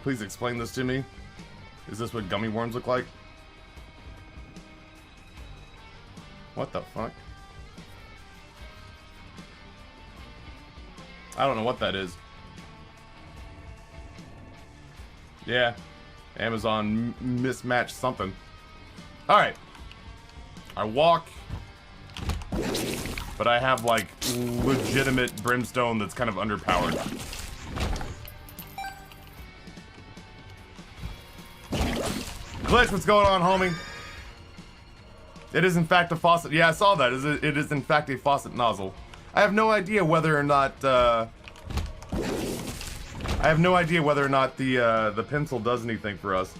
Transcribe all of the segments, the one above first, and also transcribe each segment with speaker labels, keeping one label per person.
Speaker 1: Please explain this to me. Is this what gummy worms look like? What the fuck? I don't know what that is. Yeah. Amazon mismatched something. Alright. I walk. But I have, like, legitimate brimstone that's kind of underpowered. Glitch, what's going on, homie? It is, in fact, a faucet. Yeah, I saw that. It is, in fact, a faucet nozzle. I have no idea whether or not, the pencil does anything for us.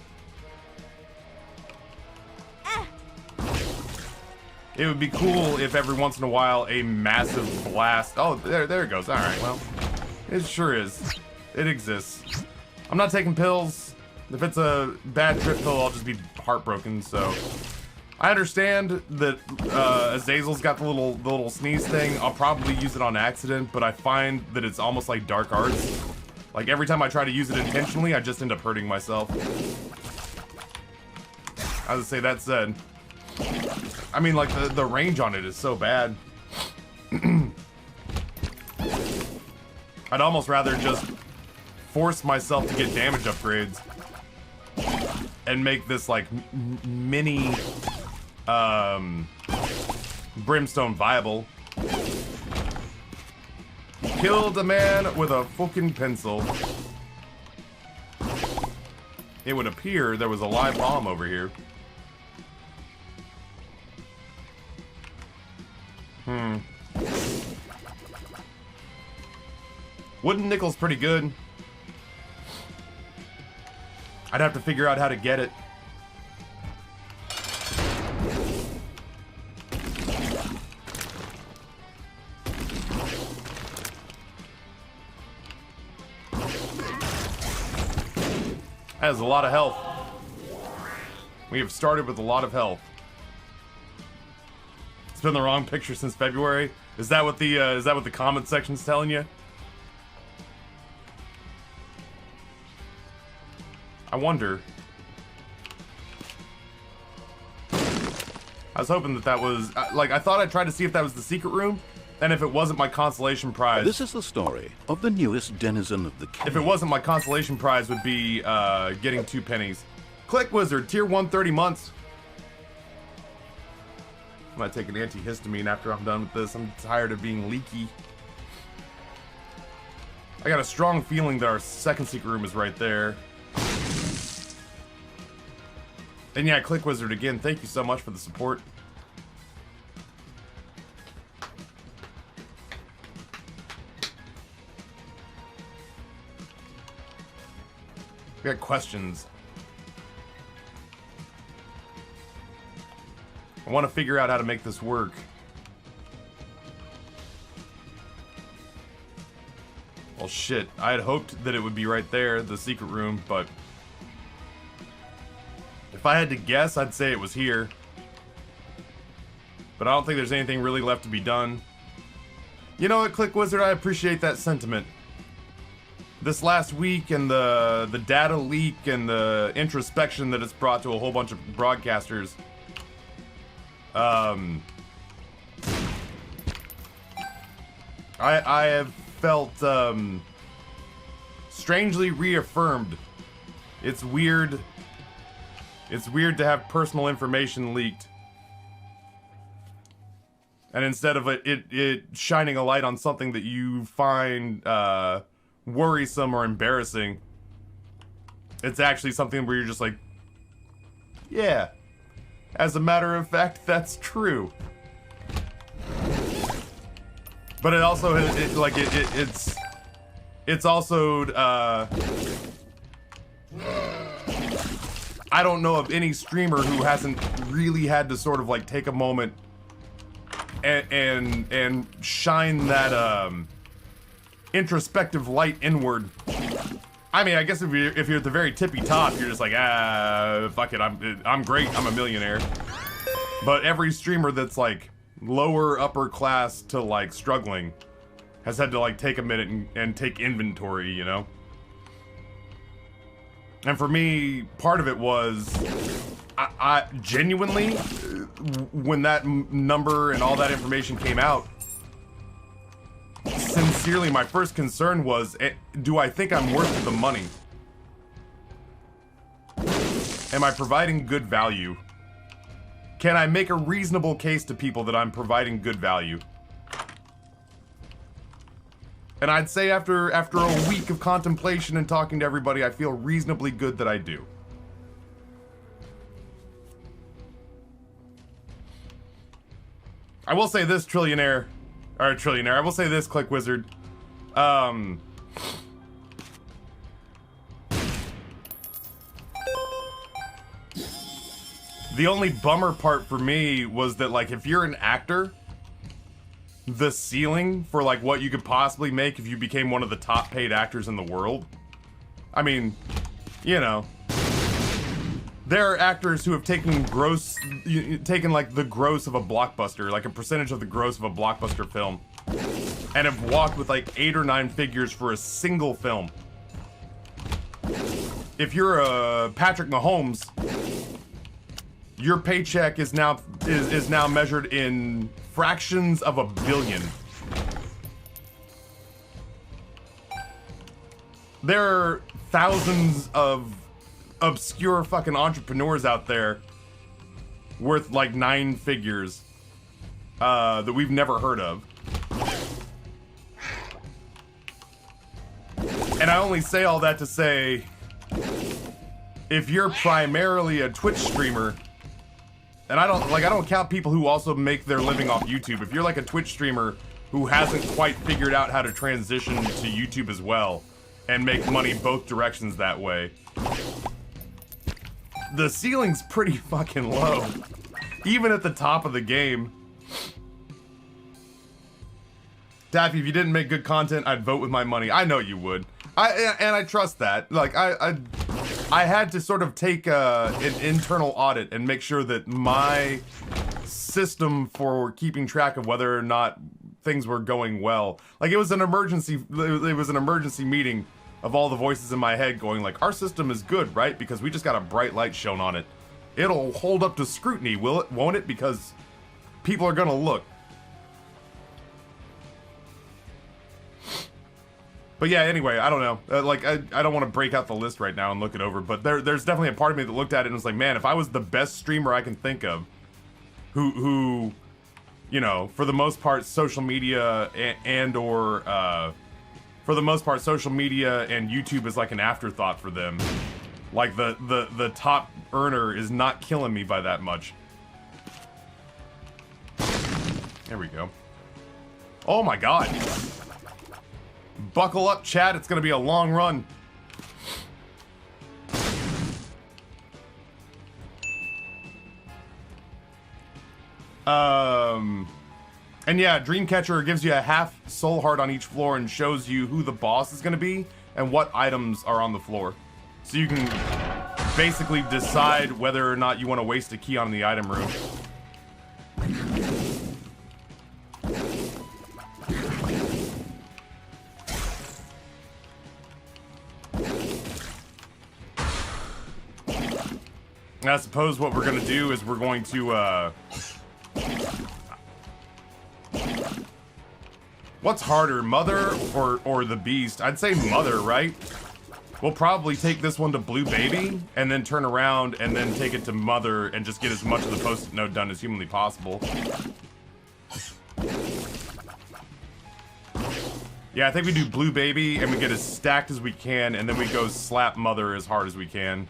Speaker 1: It would be cool if every once in a while a massive blast... Oh, there it goes. Alright, well. It sure is. It exists. I'm not taking pills. If it's a bad trip pill, I'll just be heartbroken, so... I understand that Azazel's got the little sneeze thing. I'll probably use it on accident, but I find that it's almost like dark arts. Like, every time I try to use it intentionally, I just end up hurting myself. I would say that said... I mean, like, the range on it is so bad. I'd almost rather just force myself to get damage upgrades and make this, like, mini brimstone viable. Killed a man with a fucking pencil. It would appear there was a live bomb over here. Wooden nickel's pretty good. I'd have to figure out how to get it. That has a lot of health. We have started with a lot of health. It's been the wrong picture since February. Is that what the comment section's telling you? I wonder. I was hoping that was like, I thought I'd try to see if that was the secret room, and if it wasn't my consolation prize.
Speaker 2: This is the story of the newest denizen of the cave.
Speaker 1: If it wasn't, my consolation prize would be getting 2 pennies. Click Wizard, tier 130 months. I'm gonna take an antihistamine after I'm done with this. I'm tired of being leaky. I got a strong feeling that our second secret room is right there. And yeah, Click Wizard again, thank you so much for the support. We got questions. I want to figure out how to make this work. Well, shit. I had hoped that it would be right there, the secret room, but... if I had to guess, I'd say it was here. But I don't think there's anything really left to be done. You know what, Click Wizard? I appreciate that sentiment. This last week and the data leak and the introspection that it's brought to a whole bunch of broadcasters... I have felt, strangely reaffirmed. It's weird. It's weird to have personal information leaked. And instead of it shining a light on something that you find, worrisome or embarrassing, it's actually something where you're just like, yeah. As a matter of fact, that's true. But it also, it's also, I don't know of any streamer who hasn't really had to sort of like take a moment and shine that, introspective light inward. I mean, I guess if you're at the very tippy top, you're just like, fuck it, I'm great, I'm a millionaire. But every streamer that's like lower upper class to like struggling has had to like take a minute and take inventory, you know? And for me, part of it was, I genuinely, when that number and all that information came out, sincerely, my first concern was, do I think I'm worth the money? Am I providing good value? Can I make a reasonable case to people that I'm providing good value? And I'd say after a week of contemplation and talking to everybody, I feel reasonably good that I do. I will say this, Trillionaire. I will say this, Click Wizard. The only bummer part for me was that, like, if you're an actor, the ceiling for, like, what you could possibly make if you became one of the top paid actors in the world. I mean, you know, there are actors who have taken like the gross of a blockbuster, like a percentage of the gross of a blockbuster film, and have walked with like 8 or 9 figures for a single film. If you're a Patrick Mahomes, your paycheck is now measured in fractions of a billion. There are thousands of obscure fucking entrepreneurs out there worth like 9 figures that we've never heard of. And I only say all that to say, if you're primarily a Twitch streamer, and I don't count people who also make their living off YouTube. If you're like a Twitch streamer who hasn't quite figured out how to transition to YouTube as well and make money both directions that way, the ceiling's pretty fucking low. Even at the top of the game. Daffy, if you didn't make good content, I'd vote with my money. I know you would. And I trust that. Like, I had to sort of take an internal audit and make sure that my system for keeping track of whether or not things were going well. Like, it was an emergency meeting of all the voices in my head going like, our system is good, right? Because we just got a bright light shown on it. It'll hold up to scrutiny, will it? Won't it? Because people are gonna look. But yeah, anyway, I don't know. I don't want to break out the list right now and look it over, but there's definitely a part of me that looked at it and was like, man, if I was the best streamer I can think of, who, you know, for the most part, social media for the most part, social media and YouTube is like an afterthought for them. Like the top earner is not killing me by that much. There we go. Oh my god. Buckle up, chat. It's gonna be a long run. And yeah, Dreamcatcher gives you a half soul heart on each floor and shows you who the boss is gonna be and what items are on the floor. So you can basically decide whether or not you want to waste a key on the item room. And I suppose what we're gonna do is we're going to, what's harder, Mother or the Beast? I'd say Mother, right? We'll probably take this one to Blue Baby, and then turn around and then take it to Mother and just get as much of the post-it note done as humanly possible. Yeah, I think we do Blue Baby, and we get as stacked as we can, and then we go slap Mother as hard as we can.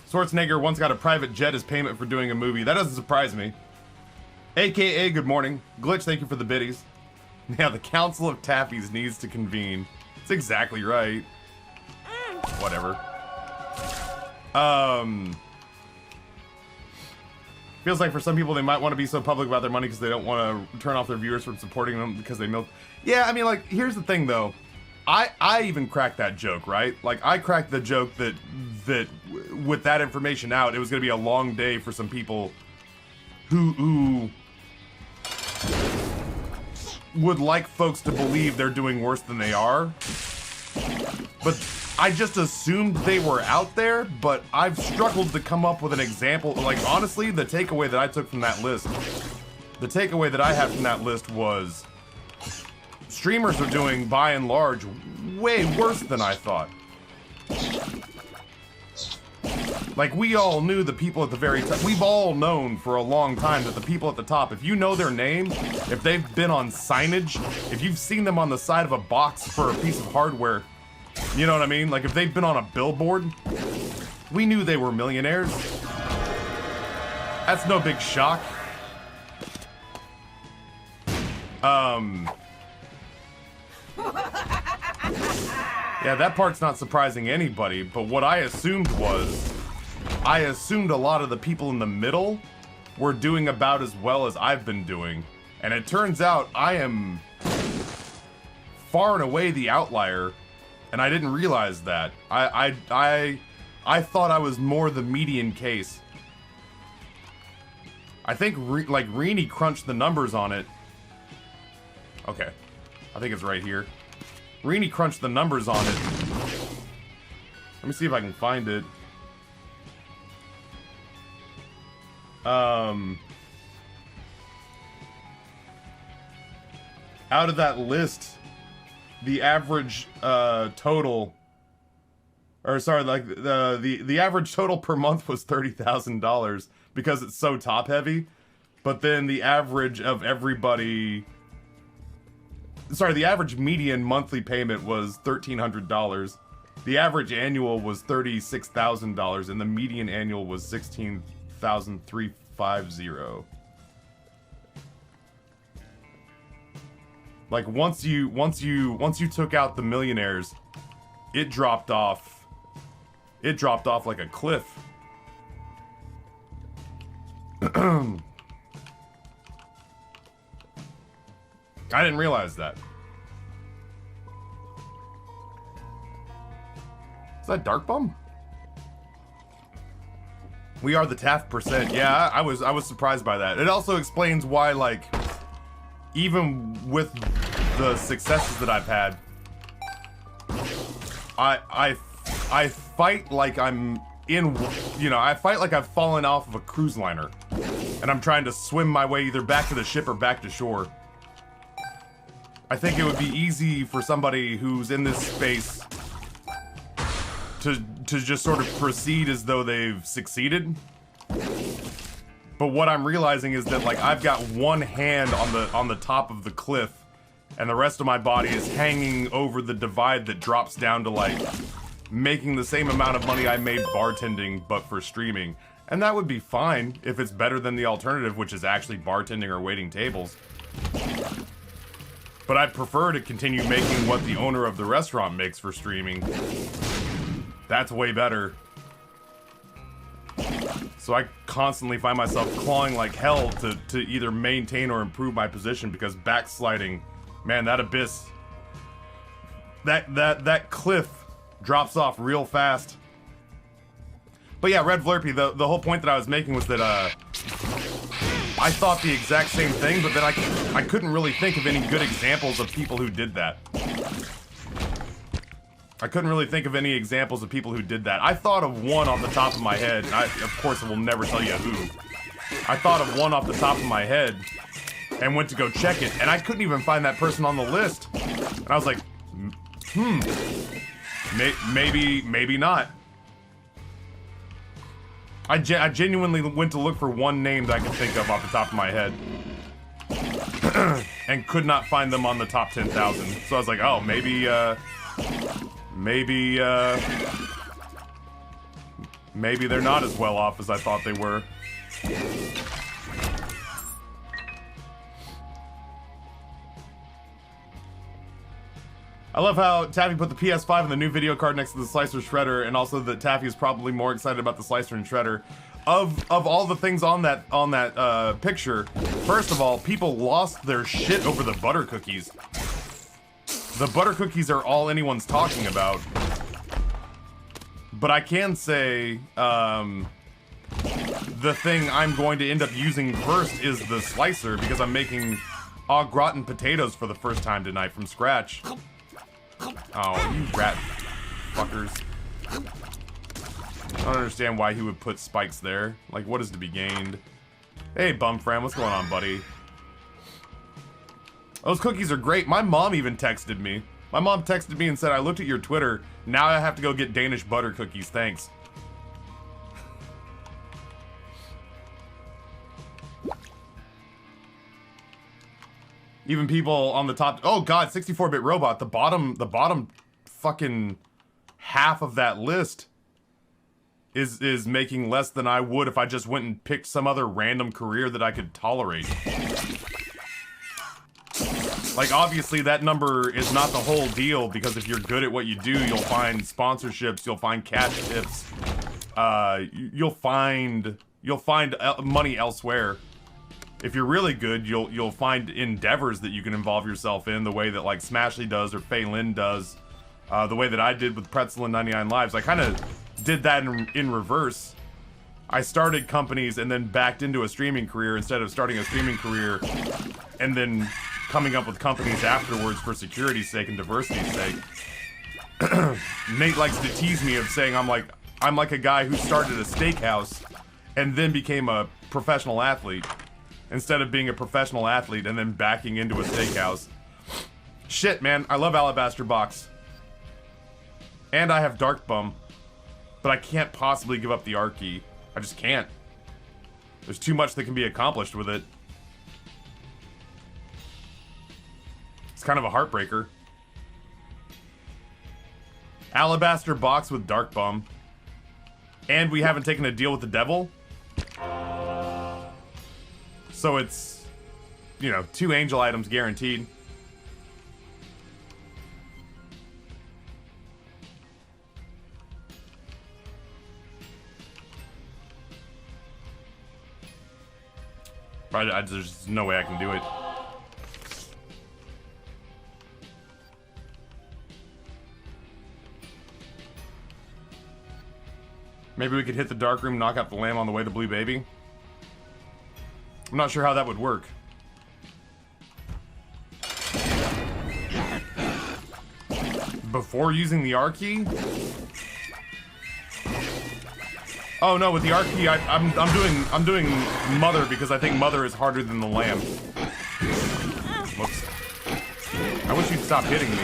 Speaker 1: Schwarzenegger once got a private jet as payment for doing a movie. That doesn't surprise me. AKA, good morning. Glitch, thank you for the biddies. Yeah, the Council of Taffies needs to convene. That's exactly right. Whatever. Feels like for some people they might want to be so public about their money because they don't want to turn off their viewers from supporting them because they milk. Yeah, I mean, like, here's the thing, though. I even cracked that joke, right? Like, I cracked the joke that with that information out, it was going to be a long day for some people who would like folks to believe they're doing worse than they are. But I just assumed they were out there, but I've struggled to come up with an example. Like, honestly, the takeaway that I took from that list, the takeaway that I had from that list was streamers are doing, by and large, way worse than I thought. Like, we all knew the people at the very top. We've all known for a long time that the people at the top, if you know their name, if they've been on signage, if you've seen them on the side of a box for a piece of hardware, you know what I mean? Like, if they've been on a billboard, we knew they were millionaires. That's no big shock. Yeah, that part's not surprising anybody, but what I assumed was, I assumed a lot of the people in the middle were doing about as well as I've been doing. And it turns out I am far and away the outlier, and I didn't realize that. I thought I was more the median case. I think, like, Reenie crunched the numbers on it. Okay. I think it's right here. Reenie crunched the numbers on it. Let me see if I can find it. Out of that list, the average total, or sorry, like the average total per month was $30,000 because it's so top heavy. But then the average of everybody, sorry, the average median monthly payment was $1,300. The average annual was $36,000, and the median annual was $16,350. Like, once you took out the millionaires, it dropped off. It dropped off like a cliff. I didn't realize that. Is that Dark Bum? We are the Taft percent. Yeah, I was surprised by that. It also explains why, like, even with the successes that I've had, I fight like I'm in, you know, I fight like I've fallen off of a cruise liner, and I'm trying to swim my way either back to the ship or back to shore. I think it would be easy for somebody who's in this space to just sort of proceed as though they've succeeded. But what I'm realizing is that, like, I've got one hand on the top of the cliff, and the rest of my body is hanging over the divide that drops down to, like, making the same amount of money I made bartending, but for streaming. And that would be fine if it's better than the alternative, which is actually bartending or waiting tables. But I'd prefer to continue making what the owner of the restaurant makes for streaming. That's way better. So I constantly find myself clawing like hell to either maintain or improve my position, because backsliding, man, that abyss, that cliff drops off real fast. But yeah, Red Flurpy, the whole point that I was making was that I thought the exact same thing, but then I couldn't really think of any good examples of people who did that. I couldn't really think of any examples of people who did that. I thought of one off the top of my head, and of course I will never tell you who. I thought of one off the top of my head and went to go check it, and I couldn't even find that person on the list. And I was like, maybe not. I genuinely went to look for one name that I could think of off the top of my head and could not find them on the top 10,000. So I was like, oh, maybe they're not as well off as I thought they were. I love how Taffy put the PS5 and the new video card next to the Slicer Shredder, and also that Taffy is probably more excited about the Slicer and Shredder. Of all the things on that picture, first of all, people lost their shit over the butter cookies. The butter cookies are all anyone's talking about. But I can say, the thing I'm going to end up using first is the slicer, because I'm making au gratin potatoes for the first time tonight from scratch. Oh, you rat fuckers. I don't understand why he would put spikes there. Like, what is to be gained? Hey, bum friend, what's going on, buddy? Those cookies are great. My mom even texted me. My mom texted me and said, I looked at your Twitter. Now I have to go get Danish butter cookies. Thanks. Even people on the top. Oh god, 64-bit robot. The bottom fucking half of that list is making less than I would if I just went and picked some other random career that I could tolerate. Like, obviously that number is not the whole deal, because if you're good at what you do, you'll find sponsorships, you'll find cash tips, you'll find money elsewhere. If you're really good, you'll find endeavors that you can involve yourself in, the way that like Smashley does or Fei Lin does, the way that I did with Pretzel and 99 Lives. I kind of did that in reverse. I started companies and then backed into a streaming career instead of starting a streaming career and then coming up with companies afterwards for security's sake and diversity's sake. Nate likes to tease me of saying I'm like a guy who started a steakhouse and then became a professional athlete, instead of being a professional athlete and then backing into a steakhouse. Shit, man, I love Alabaster Box. And I have Dark Bum. But I can't possibly give up the R key. I just can't. There's too much that can be accomplished with it. It's kind of a heartbreaker. Alabaster Box with Dark Bum. And we haven't taken a deal with the devil. So it's, you know, 2 angel items guaranteed. But there's no way I can do it. Maybe we could hit the dark room, knock out the lamb on the way to Blue Baby. I'm not sure how that would work. Before using the R key? Oh no, with the R key, I'm doing Mother because I think Mother is harder than the lamb. Whoops. I wish you'd stop hitting me.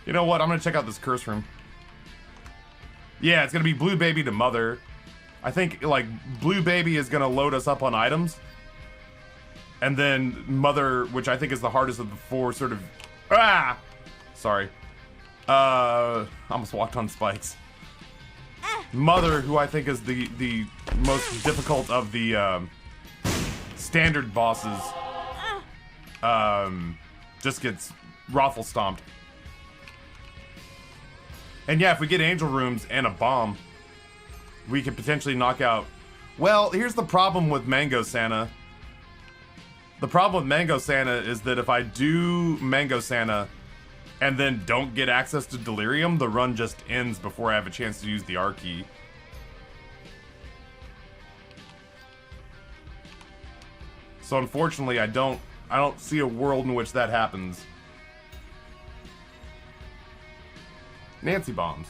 Speaker 1: You know what? I'm gonna check out this curse room. Yeah, it's gonna be Blue Baby to Mother. I think, like, Blue Baby is gonna load us up on items. And then Mother, which I think is the hardest of the 4, sort of... Ah! Sorry. Almost walked on spikes. Mother, who I think is the most difficult of the, standard bosses, just gets raffle stomped. And yeah, if we get angel rooms and a bomb, we could potentially knock out... Well, here's the problem with Mango Santa. The problem with Mango Santa is that if I do Mango Santa and then don't get access to Delirium, the run just ends before I have a chance to use the R key. So unfortunately, I don't see a world in which that happens. Nancy bombs.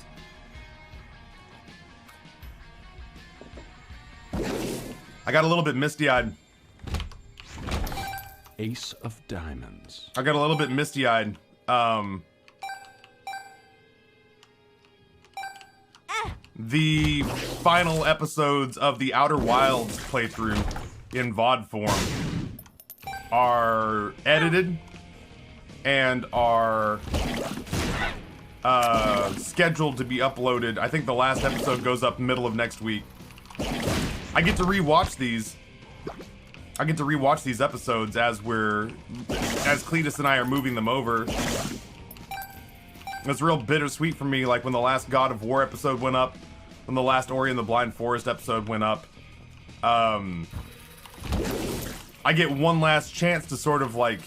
Speaker 1: I got a little bit misty-eyed.
Speaker 2: Ace of Diamonds.
Speaker 1: I got a little bit misty-eyed. The final episodes of the Outer Wilds playthrough in VOD form are edited and are scheduled to be uploaded. I think the last episode goes up middle of next week. I get to rewatch these. I get to rewatch these episodes as Cletus and I are moving them over. It's real bittersweet for me, like when the last God of War episode went up, when the last Ori and the Blind Forest episode went up. I get one last chance to sort of like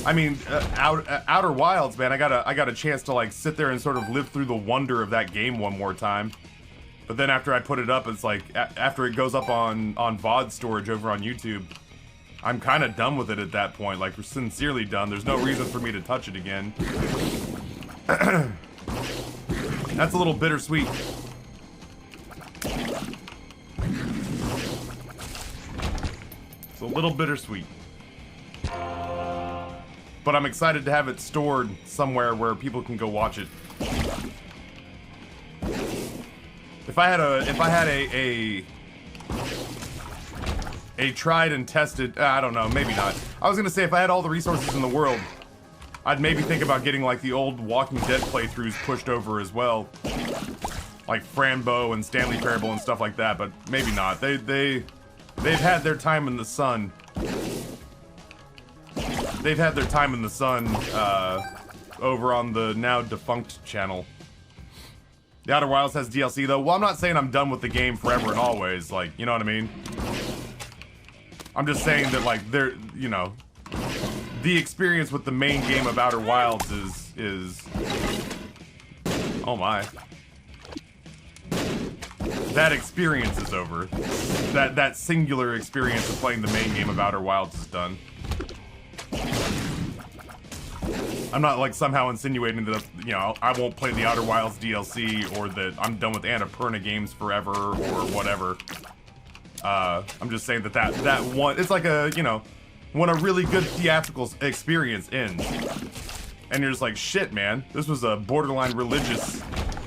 Speaker 1: I mean, Outer Wilds, man. I got a chance to like sit there and sort of live through the wonder of that game one more time. But then after I put it up, it's like after it goes up on VOD storage over on YouTube, I'm kind of done with it at that point. Like, we're sincerely done. There's no reason for me to touch it again. That's a little bittersweet. It's a little bittersweet. But I'm excited to have it stored somewhere where people can go watch it. If I had a tried and tested, I don't know, maybe not. I was gonna say if I had all the resources in the world, I'd maybe think about getting like the old Walking Dead playthroughs pushed over as well. Like Frambo and Stanley Parable and stuff like that, but maybe not. They've had their time in the sun. They've had their time in the sun over on the now defunct channel. The Outer Wilds has DLC though. Well, I'm not saying I'm done with the game forever and always, like, you know what I mean? I'm just saying that, like, there, you know, the experience with the main game of Outer Wilds is oh my. That experience is over. That singular experience of playing the main game of Outer Wilds is done. I'm not like somehow insinuating that, you know, I won't play the Outer Wilds DLC or that I'm done with Annapurna games forever or whatever. I'm just saying that one, it's like a, you know, when a really good theatrical experience ends. And you're just like, shit, man, this was a borderline religious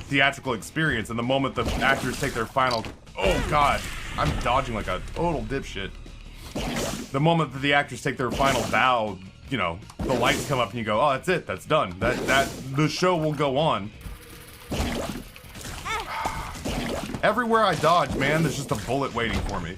Speaker 1: theatrical experience, and the moment the actors take their final, oh god, I'm dodging like a total dipshit. The moment that the actors take their final bow, you know, the lights come up and you go, oh, that's it, that's done. The show will go on. Everywhere I dodge, man, there's just a bullet waiting for me.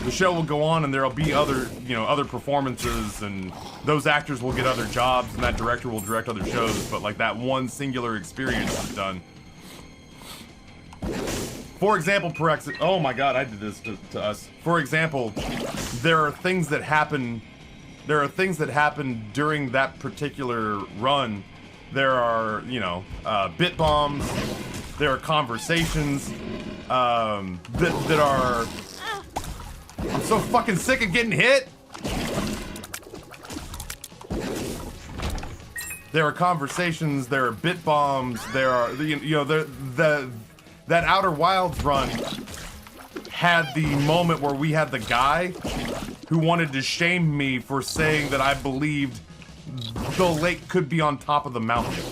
Speaker 1: The show will go on and there'll be other, you know, other performances, and those actors will get other jobs and that director will direct other shows, but like that one singular experience is done. For example, oh my god, I did this to us. For example, there are things that happen during that particular run. There are, you know, bit bombs, there are conversations, that are... I'm so fucking sick of getting hit! There are conversations, there are bit bombs, there are, you know, that Outer Wilds run had the moment where we had the guy who wanted to shame me for saying that I believed the lake could be on top of the mountain.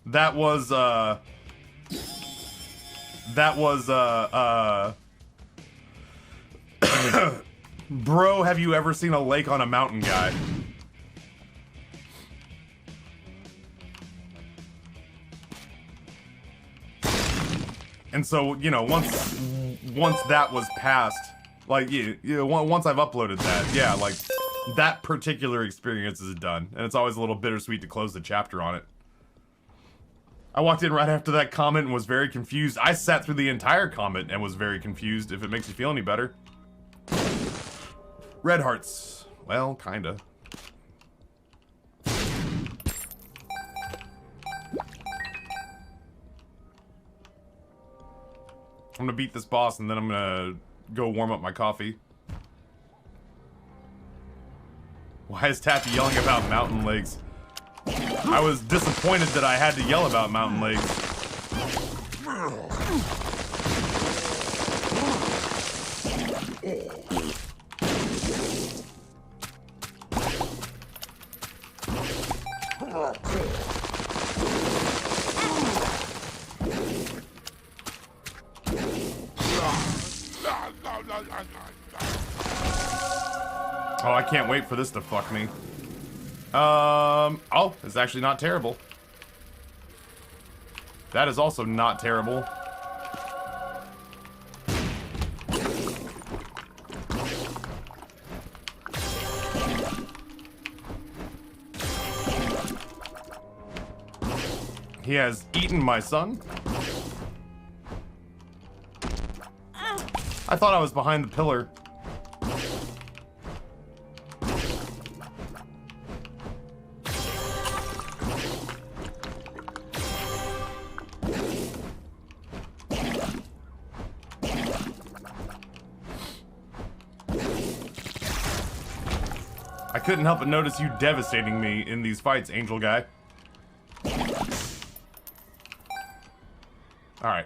Speaker 1: That was, bro, have you ever seen a lake on a mountain guy? And so, you know, once that was passed, like, once I've uploaded that, yeah, like, that particular experience is done. And it's always a little bittersweet to close the chapter on it. I walked in right after that comment and was very confused. I sat through the entire comment and was very confused, if it makes you feel any better. Red hearts. Well, kinda. I'm gonna beat this boss and then I'm gonna go warm up my coffee. Why is Taffy yelling about mountain lakes? I was disappointed that I had to yell about mountain lakes. Oh, I can't wait for this to fuck me. Oh, it's actually not terrible. That is also not terrible. He has eaten my son. I thought I was behind the pillar. I couldn't help but notice you devastating me in these fights, angel guy. Alright.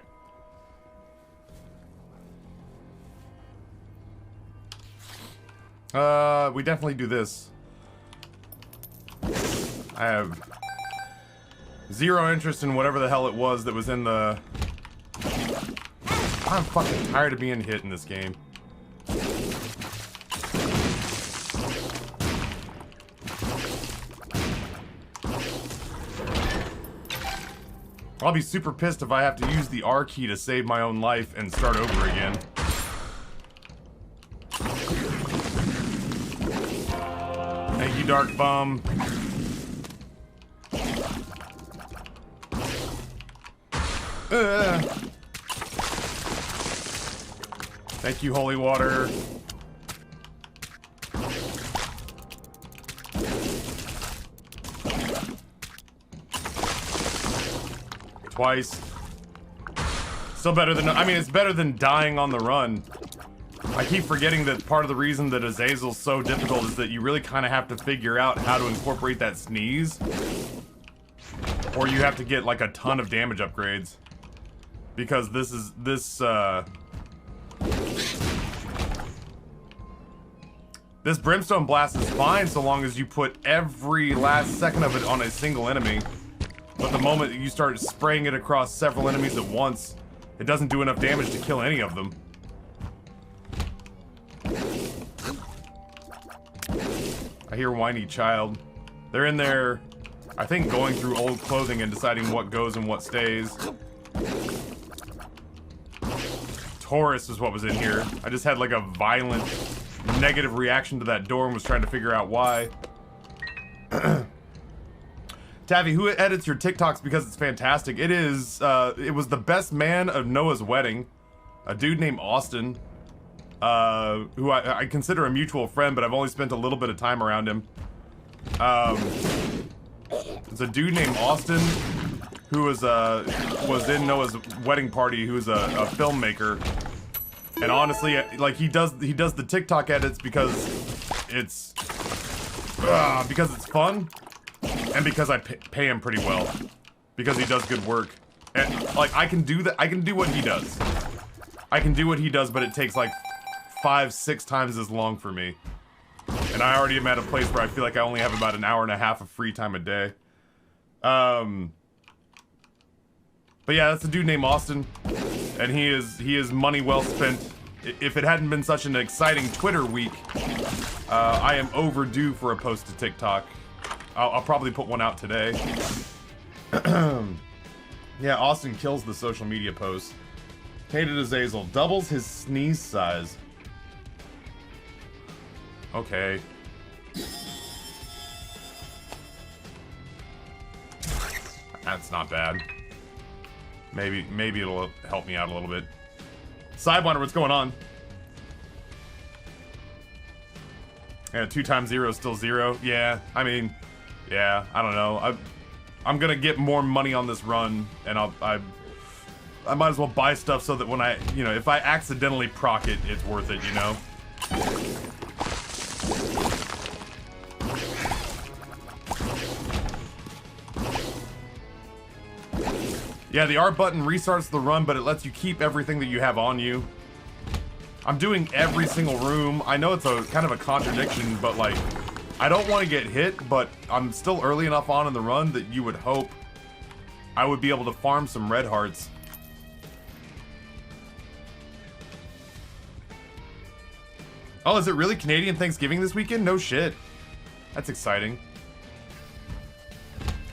Speaker 1: We definitely do this. I have zero interest in whatever the hell it was that was in the... I'm fucking tired of being hit in this game. I'll be super pissed if I have to use the R key to save my own life and start over again. Thank you, Dark Bum. Thank you, Holy Water. Twice. Still better than, I mean, it's better than dying on the run. I keep forgetting that part of the reason that Azazel's so difficult is that you really kind of have to figure out how to incorporate that sneeze. Or you have to get like a ton of damage upgrades. Because this Brimstone Blast is fine so long as you put every last second of it on a single enemy. But the moment that you start spraying it across several enemies at once, it doesn't do enough damage to kill any of them. I hear whiny child. They're in there, I think, going through old clothing and deciding what goes and what stays. Taurus is what was in here. I just had like a violent negative reaction to that door and was trying to figure out why. Tavi, who edits your TikToks because it's fantastic? It is, it was the best man of Noah's wedding. A dude named Austin. Who I consider a mutual friend, but I've only spent a little bit of time around him. It's a dude named Austin who was in Noah's wedding party, who's a filmmaker. And honestly, like he does the TikTok edits because it's fun. And because I pay him pretty well. Because he does good work. And, like, I can do that. I can do what he does. I can do what he does, but it takes, like, 5-6 times as long for me. And I already am at a place where I feel like I only have about an hour and a half of free time a day. But yeah, that's a dude named Austin. And he is money well spent. If it hadn't been such an exciting Twitter week, I am overdue for a post to TikTok. I'll probably put one out today. Yeah, Austin kills the social media posts. Hated Azazel. Doubles his sneeze size. Okay. That's not bad. Maybe it'll help me out a little bit. Sidewinder, what's going on? Yeah, 2 times 0 is still 0. Yeah, I mean, yeah, I don't know. I'm gonna get more money on this run, and I might as well buy stuff so that when I, you know, if I accidentally proc it, it's worth it, you know? Yeah, the R button restarts the run, but it lets you keep everything that you have on you. I'm doing every single room. I know it's a kind of a contradiction, but like, I don't want to get hit, but I'm still early enough on in the run that you would hope I would be able to farm some red hearts. Oh, is it really Canadian Thanksgiving this weekend? No shit. That's exciting.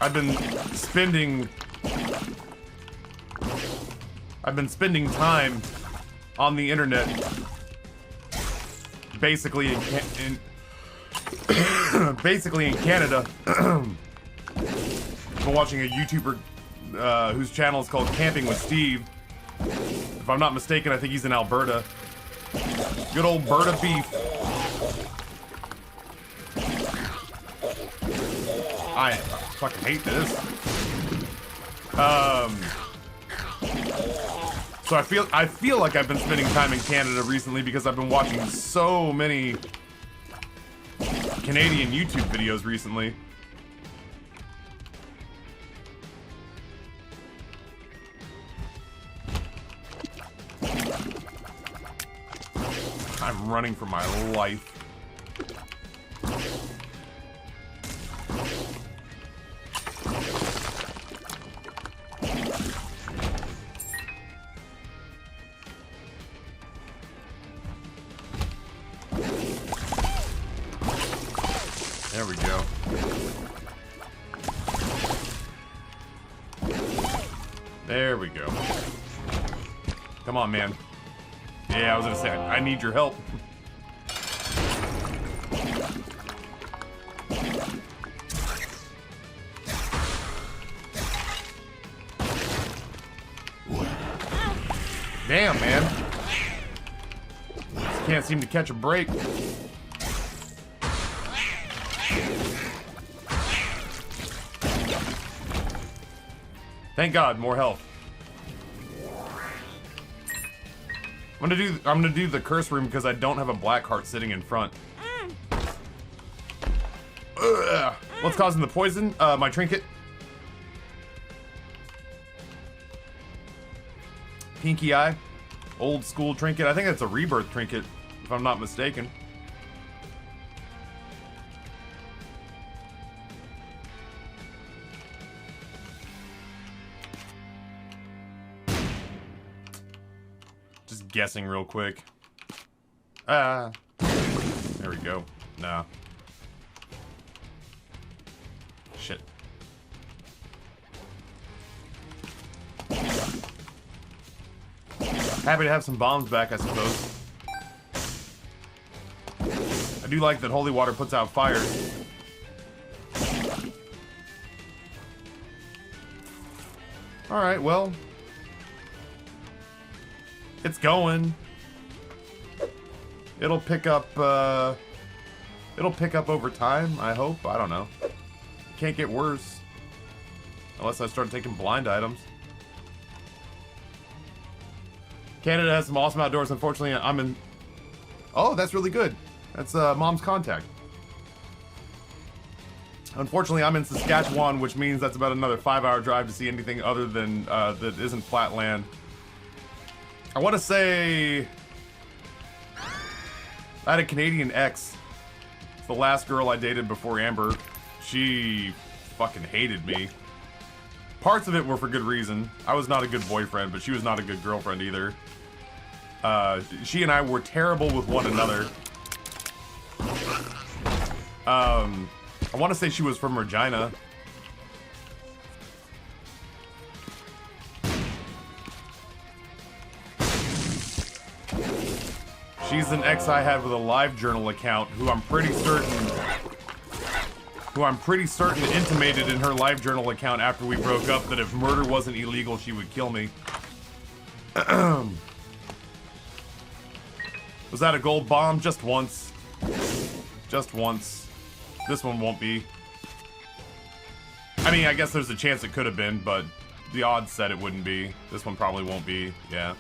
Speaker 1: I've been spending time on the internet, basically in Canada. I've been watching a YouTuber whose channel is called Camping with Steve. If I'm not mistaken, I think he's in Alberta. Good old Berta beef. I fucking hate this. So I feel like I've been spending time in Canada recently because I've been watching so many Canadian YouTube videos recently. I'm running for my life. There we go. There we go. Come on, man. Yeah, I was gonna say, I need your help. Damn, man. Just can't seem to catch a break. Thank God, more health. I'm gonna do the curse room because I don't have a black heart sitting in front. Ugh. What's causing the poison? My trinket. Pinky eye. Old school trinket. I think that's a rebirth trinket, if I'm not mistaken. Just guessing real quick. There we go. No. Shit. Happy to have some bombs back, I suppose. I do like that holy water puts out fire. Alright, well. It's going. It'll pick up over time, I hope. I don't know. Can't get worse. Unless I start taking blind items. Canada has some awesome outdoors. Unfortunately, I'm in... Oh, that's really good. That's Mom's contact. Unfortunately, I'm in Saskatchewan, which means that's about another 5-hour drive to see anything other than that isn't flat land. I want to say... I had a Canadian ex. It's the last girl I dated before Amber. She fucking hated me. Parts of it were for good reason. I was not a good boyfriend, but she was not a good girlfriend either. She and I were terrible with one another. I want to say she was from Regina. She's an ex I had with a LiveJournal account who I'm pretty certain intimated in her LiveJournal account after we broke up that if murder wasn't illegal, she would kill me. Was that a gold bomb? Just once. Just once. This one won't be. I mean, I guess there's a chance it could have been, but the odds said it wouldn't be. This one probably won't be. Yeah.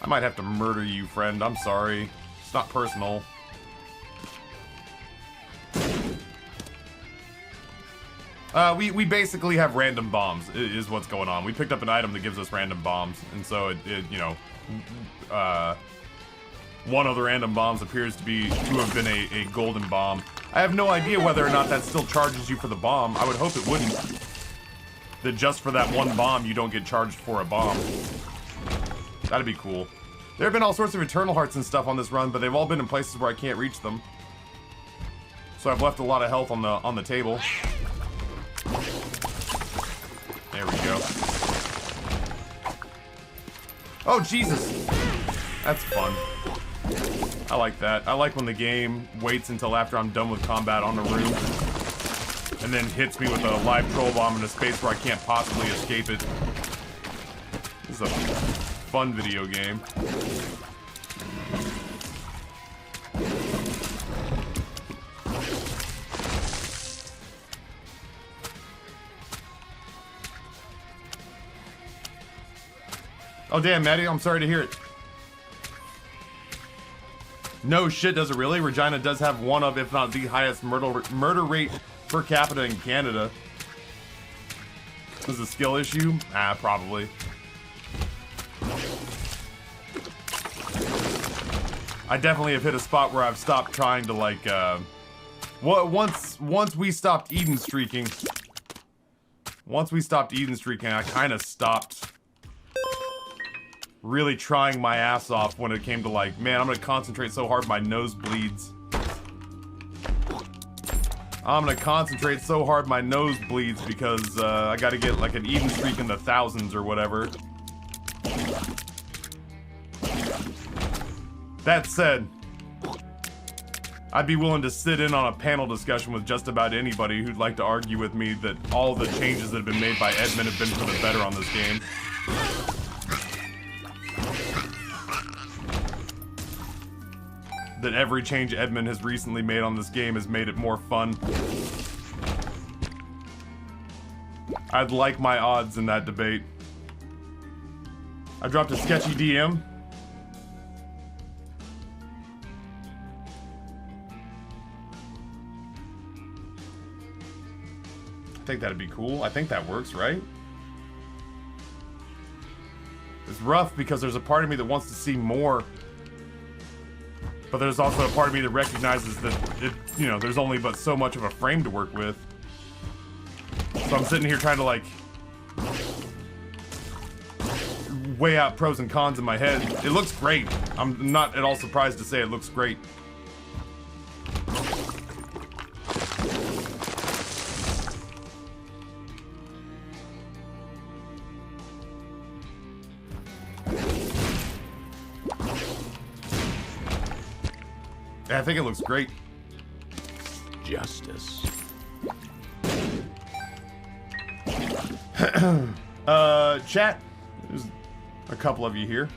Speaker 1: I might have to murder you, friend. I'm sorry. It's not personal. We basically have random bombs, is what's going on. We picked up an item that gives us random bombs, and so it you know, one of the random bombs appears to have been a golden bomb. I have no idea whether or not that still charges you for the bomb. I would hope it wouldn't. That just for that one bomb, you don't get charged for a bomb. That'd be cool. There have been all sorts of Eternal Hearts and stuff on this run, but they've all been in places where I can't reach them. So I've left a lot of health on the table. There we go. Oh, Jesus! That's fun. I like that. I like when the game waits until after I'm done with combat on the roof and then hits me with a live troll bomb in a space where I can't possibly escape it. This is a fun video game. Oh damn, Maddie, I'm sorry to hear it. No shit, does it really? Regina does have one of, if not the highest murder rate per capita in Canada. Is this a skill issue? Ah, probably. I definitely have hit a spot where I've stopped trying to like, once we stopped Eden streaking, I kind of stopped really trying my ass off when it came to like, man, I'm gonna concentrate so hard my nose bleeds. I'm gonna concentrate so hard my nose bleeds because I gotta get like an Eden streak in the thousands or whatever. That said, I'd be willing to sit in on a panel discussion with just about anybody who'd like to argue with me that all the changes that have been made by Edmund have been for the better on this game. That every change Edmund has recently made on this game has made it more fun. I'd like my odds in that debate. I dropped a sketchy DM. I think that'd be cool. I think that works, right? It's rough because there's a part of me that wants to see more. But there's also a part of me that recognizes that it, you know, there's only but so much of a frame to work with. So I'm sitting here trying to like weigh out pros and cons in my head. It looks great. I'm not at all surprised to say it looks great. I think it looks great.
Speaker 2: Justice.
Speaker 1: Chat. There's a couple of you here.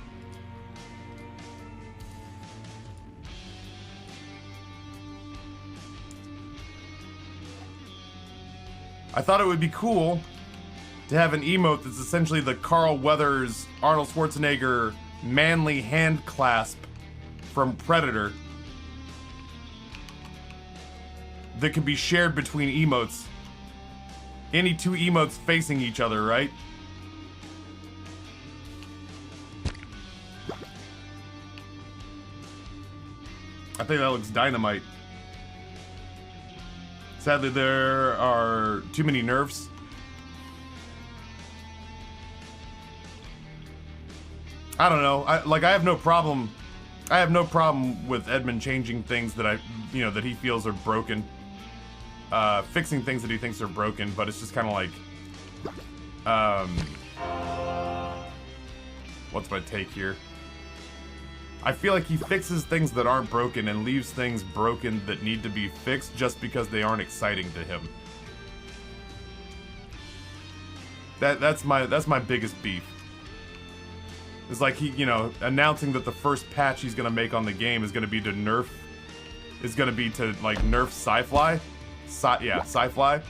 Speaker 1: I thought it would be cool to have an emote that's essentially the Carl Weathers, Arnold Schwarzenegger manly hand clasp from Predator that can be shared between emotes. Any two emotes facing each other, right? I think that looks dynamite. Sadly, there are too many nerfs. I don't know. I have no problem. I have no problem with Edmund changing things that that he feels are broken. Fixing things that he thinks are broken, but it's just kind of like, what's my take here? I feel like he fixes things that aren't broken and leaves things broken that need to be fixed just because they aren't exciting to him. That's my biggest beef. It's like he, announcing that the first patch he's gonna make on the game is gonna be to nerf Sci-Fly. Sci-Fly.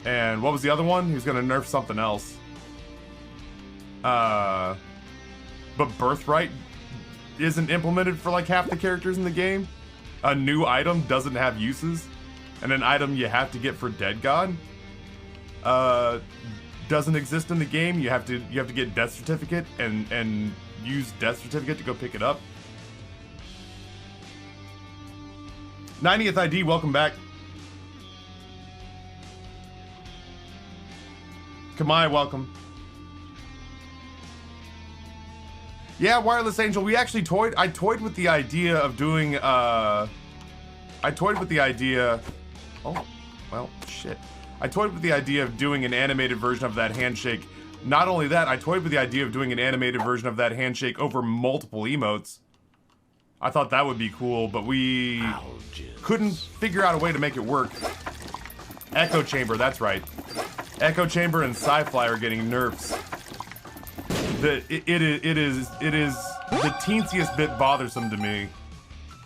Speaker 1: And what was the other one? He was gonna nerf something else. But Birthright isn't implemented for like half the characters in the game. A new item doesn't have uses, and an item you have to get for Dead God doesn't exist in the game. You have to get Death Certificate and use Death Certificate to go pick it up. 90th ID, welcome back. Kamai, welcome. Yeah, Wireless Angel, we actually I toyed with the idea of doing, oh, well, shit. I toyed with the idea of doing an animated version of that handshake. Not only that, I toyed with the idea of doing an animated version of that handshake over multiple emotes. I thought that would be cool, but we couldn't figure out a way to make it work. Echo Chamber, that's right. Echo Chamber and Sci-Fly are getting nerfs. It is the teensiest bit bothersome to me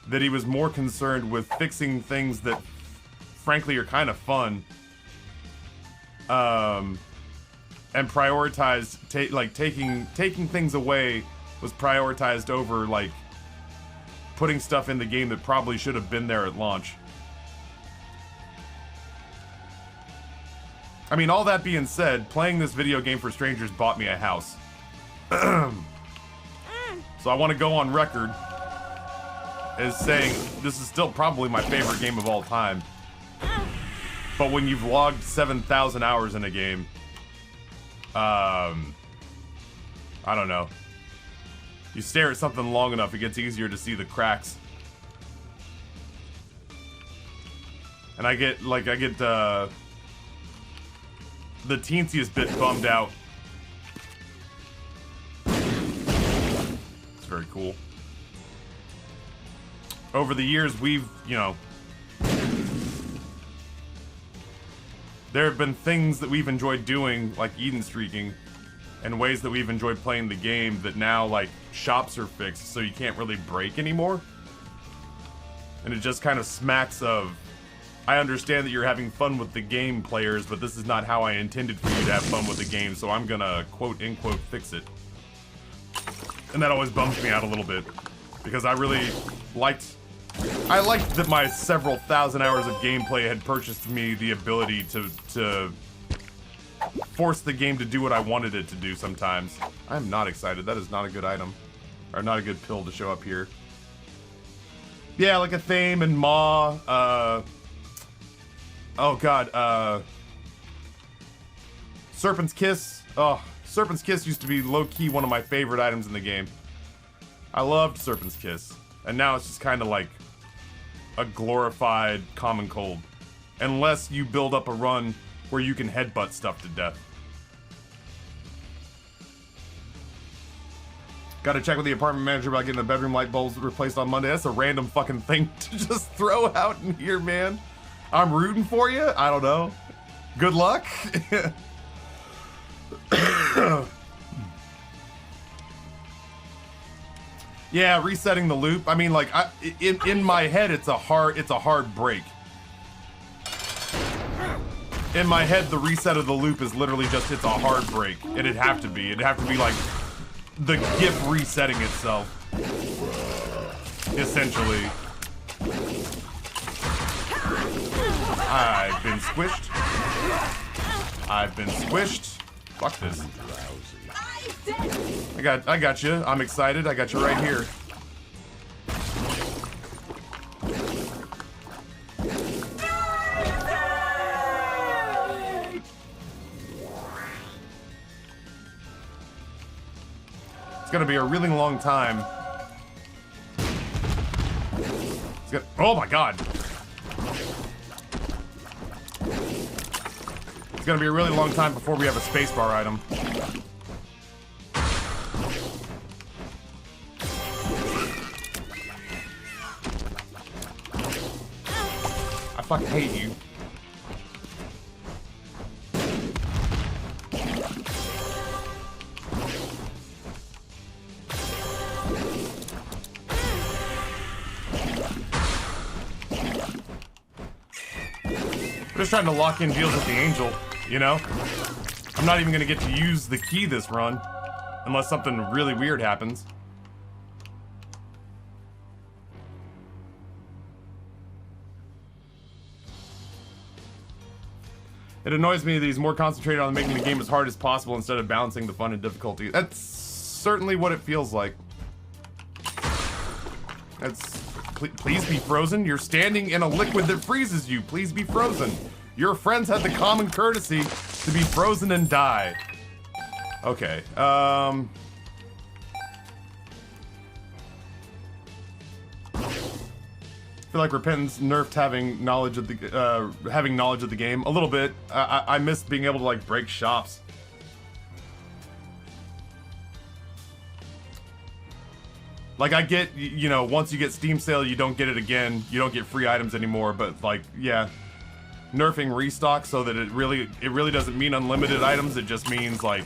Speaker 1: that he was more concerned with fixing things that frankly are kind of fun, and prioritized taking things away was prioritized over, like, putting stuff in the game that probably should have been there at launch. I mean, all that being said, playing this video game for strangers bought me a house. So I want to go on record as saying this is still probably my favorite game of all time. But when you've logged 7,000 hours in a game, I don't know. You stare at something long enough, it gets easier to see the cracks. And I get the teensiest bit bummed out. It's very cool. Over the years, we've, you know, there have been things that we've enjoyed doing, like Eden streaking, and ways that we've enjoyed playing the game that now, like, shops are fixed, so you can't really break anymore. And it just kind of smacks of, I understand that you're having fun with the game, players, but this is not how I intended for you to have fun with the game, so I'm gonna, quote-unquote, fix it. And that always bums me out a little bit, because I really liked that my several thousand hours of gameplay had purchased me the ability to force the game to do what I wanted it to do sometimes. I'm not excited. That is not a good item. Or not a good pill to show up here. Yeah, like a Thame and Maw, oh god, Serpent's Kiss. Oh, Serpent's Kiss used to be low-key one of my favorite items in the game. I loved Serpent's Kiss. And now it's just kind of like a glorified common cold. Unless you build up a run where you can headbutt stuff to death. Gotta check with the apartment manager about getting the bedroom light bulbs replaced on Monday. That's a random fucking thing to just throw out in here, man. I'm rooting for you. I don't know. Good luck. Yeah, resetting the loop. I mean, like, in my head, it's a hard break. In my head, the reset of the loop is literally just, it's a hard break. It'd have to be. It'd have to be like the GIF resetting itself. Essentially. I've been squished. I've been squished. Fuck this. I got you. I'm excited. I got you right here. It's gonna be a really long time. Oh my god. It's gonna be a really long time before we have a spacebar item. I fucking hate you. I'm just trying to lock in deals with the angel, you know? I'm not even gonna get to use the key this run, unless something really weird happens. It annoys me that he's more concentrated on making the game as hard as possible instead of balancing the fun and difficulty. That's certainly what it feels like. That's... Please be frozen. You're standing in a liquid that freezes you. Please be frozen. Your friends had the common courtesy to be frozen and die. Okay, I feel like Repentance nerfed having knowledge of the game a little bit. I missed being able to like break shops. Like I get, you know, once you get Steam sale, you don't get it again. You don't get free items anymore. But like, yeah, nerfing restock so that it really doesn't mean unlimited items. It just means like,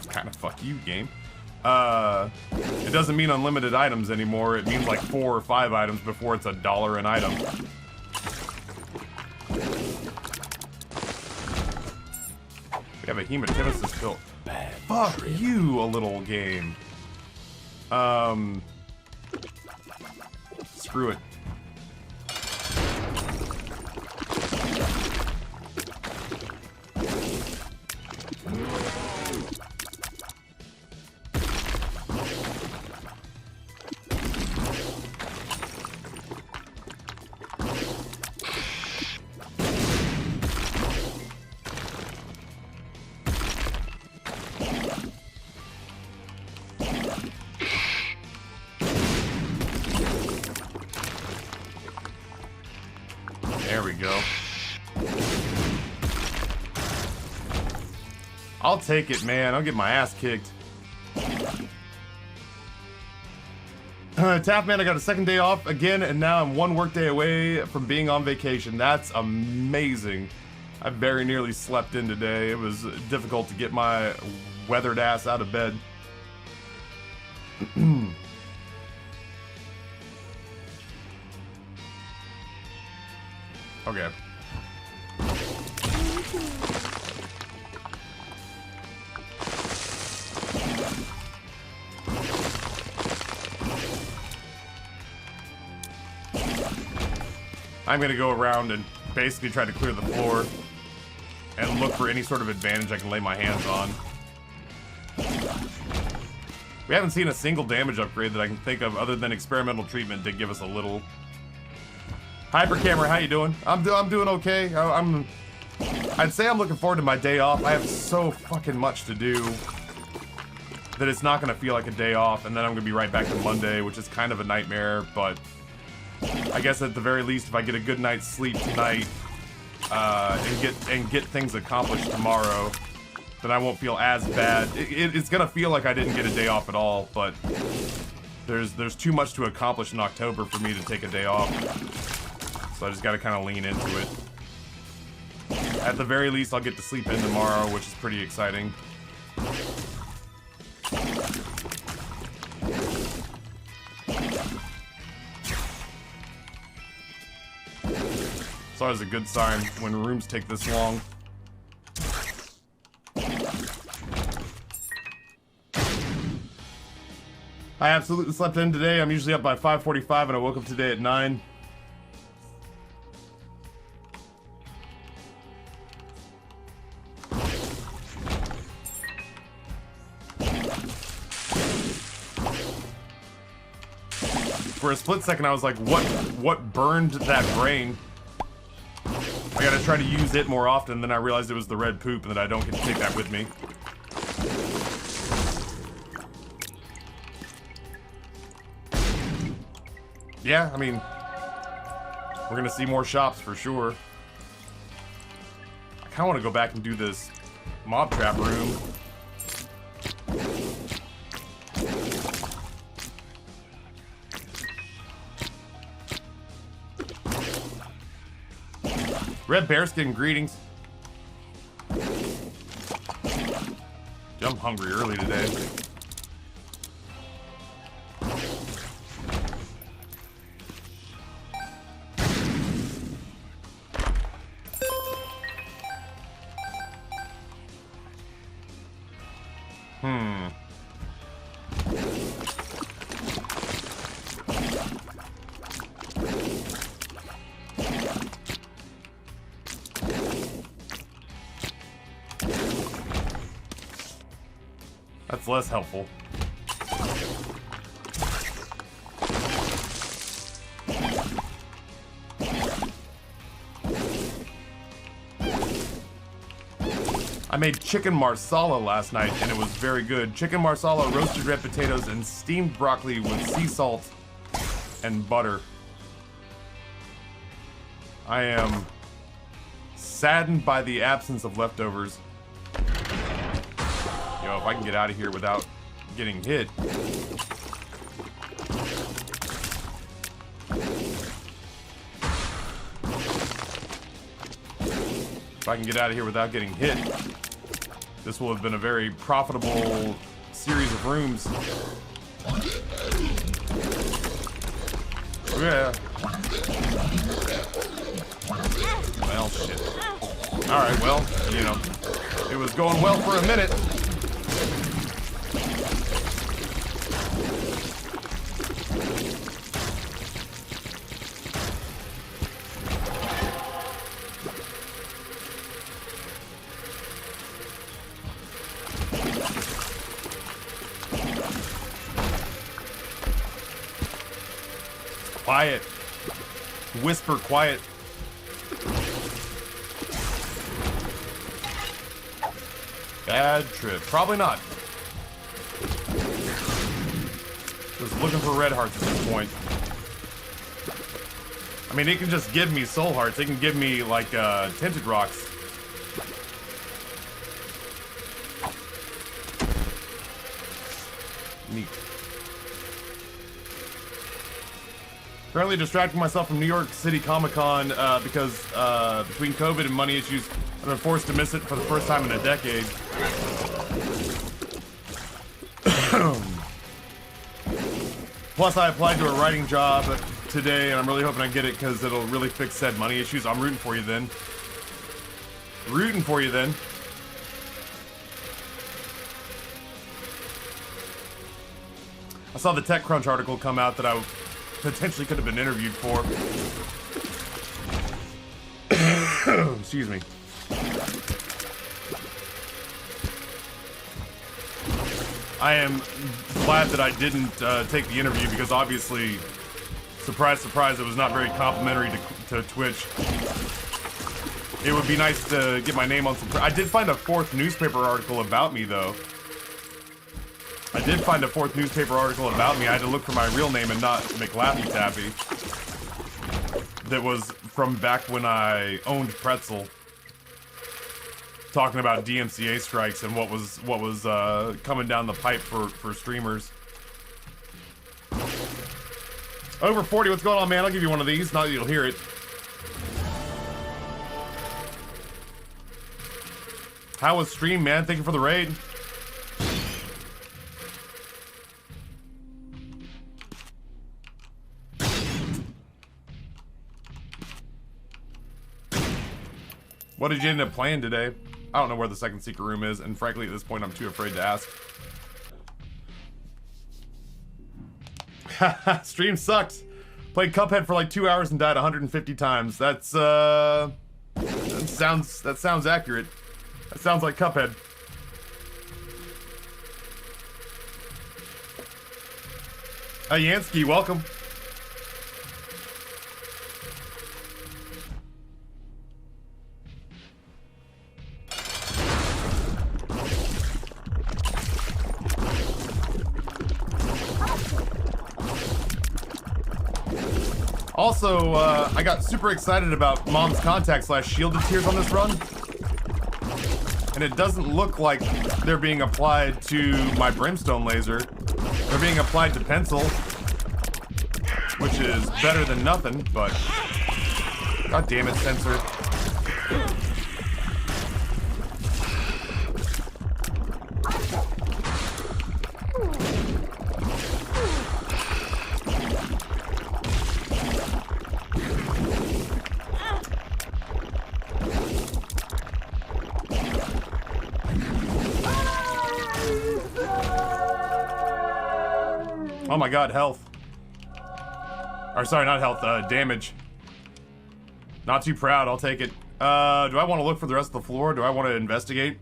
Speaker 1: kind of fuck you, game. It doesn't mean unlimited items anymore. It means like 4 or 5 items before it's $1 an item. We have a hematemesis pill.
Speaker 2: bad
Speaker 1: Fuck
Speaker 2: trip.
Speaker 1: you, a little game. Screw it. There we go. I'll take it, man. I'll get my ass kicked. Taffman, I got a second day off again, and now I'm one work day away from being on vacation. That's amazing. I very nearly slept in today. It was difficult to get my weathered ass out of bed. Okay. I'm gonna go around and basically try to clear the floor and look for any sort of advantage I can lay my hands on. We haven't seen a single damage upgrade that I can think of other than experimental treatment to give us a little. Hyper Camera, how you doing? I'm doing okay. I'd say I'm looking forward to my day off. I have so fucking much to do that it's not gonna feel like a day off, and then I'm gonna be right back to Monday, which is kind of a nightmare, but I guess at the very least, if I get a good night's sleep tonight, and get things accomplished tomorrow, then I won't feel as bad. It's gonna feel like I didn't get a day off at all, but there's too much to accomplish in October for me to take a day off. So I just gotta kind of lean into it. At the very least, I'll get to sleep in tomorrow, which is pretty exciting. It's always a good sign when rooms take this long. I absolutely slept in today. I'm usually up by 5:45 and I woke up today at 9. For a split second, I was like, what burned that brain? I gotta try to use it more often. Then I realized it was the red poop and that I don't get to take that with me. Yeah, I mean, we're gonna see more shops for sure. I kinda wanna go back and do this mob trap room. Red Bearskin, greetings. I'm hungry early today. That's less helpful. I made chicken marsala last night and it was very good. Chicken marsala, roasted red potatoes, and steamed broccoli with sea salt and butter. I am saddened by the absence of leftovers. Yo, if I can get out of here without getting hit. If I can get out of here without getting hit, this will have been a very profitable series of rooms. Yeah. Well, shit. Alright, well, you know, it was going well for a minute. Quiet. Whisper quiet. Bad trip. Probably not. Just looking for red hearts at this point. I mean, it can just give me soul hearts. It can give me, like, tinted rocks. Neat. Currently distracting myself from New York City Comic-Con because between COVID and money issues, I've been forced to miss it for the first time in a decade. Plus, I applied to a writing job today, and I'm really hoping I get it because it'll really fix said money issues. I'm rooting for you then. Rooting for you then. I saw the TechCrunch article come out that I potentially could have been interviewed for. Excuse me. I am glad that I didn't take the interview because obviously, surprise, surprise, it was not very complimentary to Twitch. It would be nice to get my name on some... I did find a fourth newspaper article about me, though. I did find a fourth newspaper article about me. I had to look for my real name and not McLaffy Taffy. That was from back when I owned Pretzel. Talking about DMCA strikes and what was coming down the pipe for streamers. Over 40, what's going on, man? I'll give you one of these. Not that you'll hear it. How was stream, man? Thank you for the raid. What did you end up playing today? I don't know where the second secret room is, and frankly, at this point, I'm too afraid to ask. Stream sucked. Played Cuphead for like 2 hours and died 150 times. That sounds accurate. That sounds like Cuphead. Yansky, welcome. Also, I got super excited about Mom's Contact / Shielded Tears on this run. And it doesn't look like they're being applied to my Brimstone laser. They're being applied to pencil. Which is better than nothing, but... God damn it, sensor. Oh my god, health. Or sorry, not health, damage. Not too proud, I'll take it. Do I want to look for the rest of the floor? Do I want to investigate?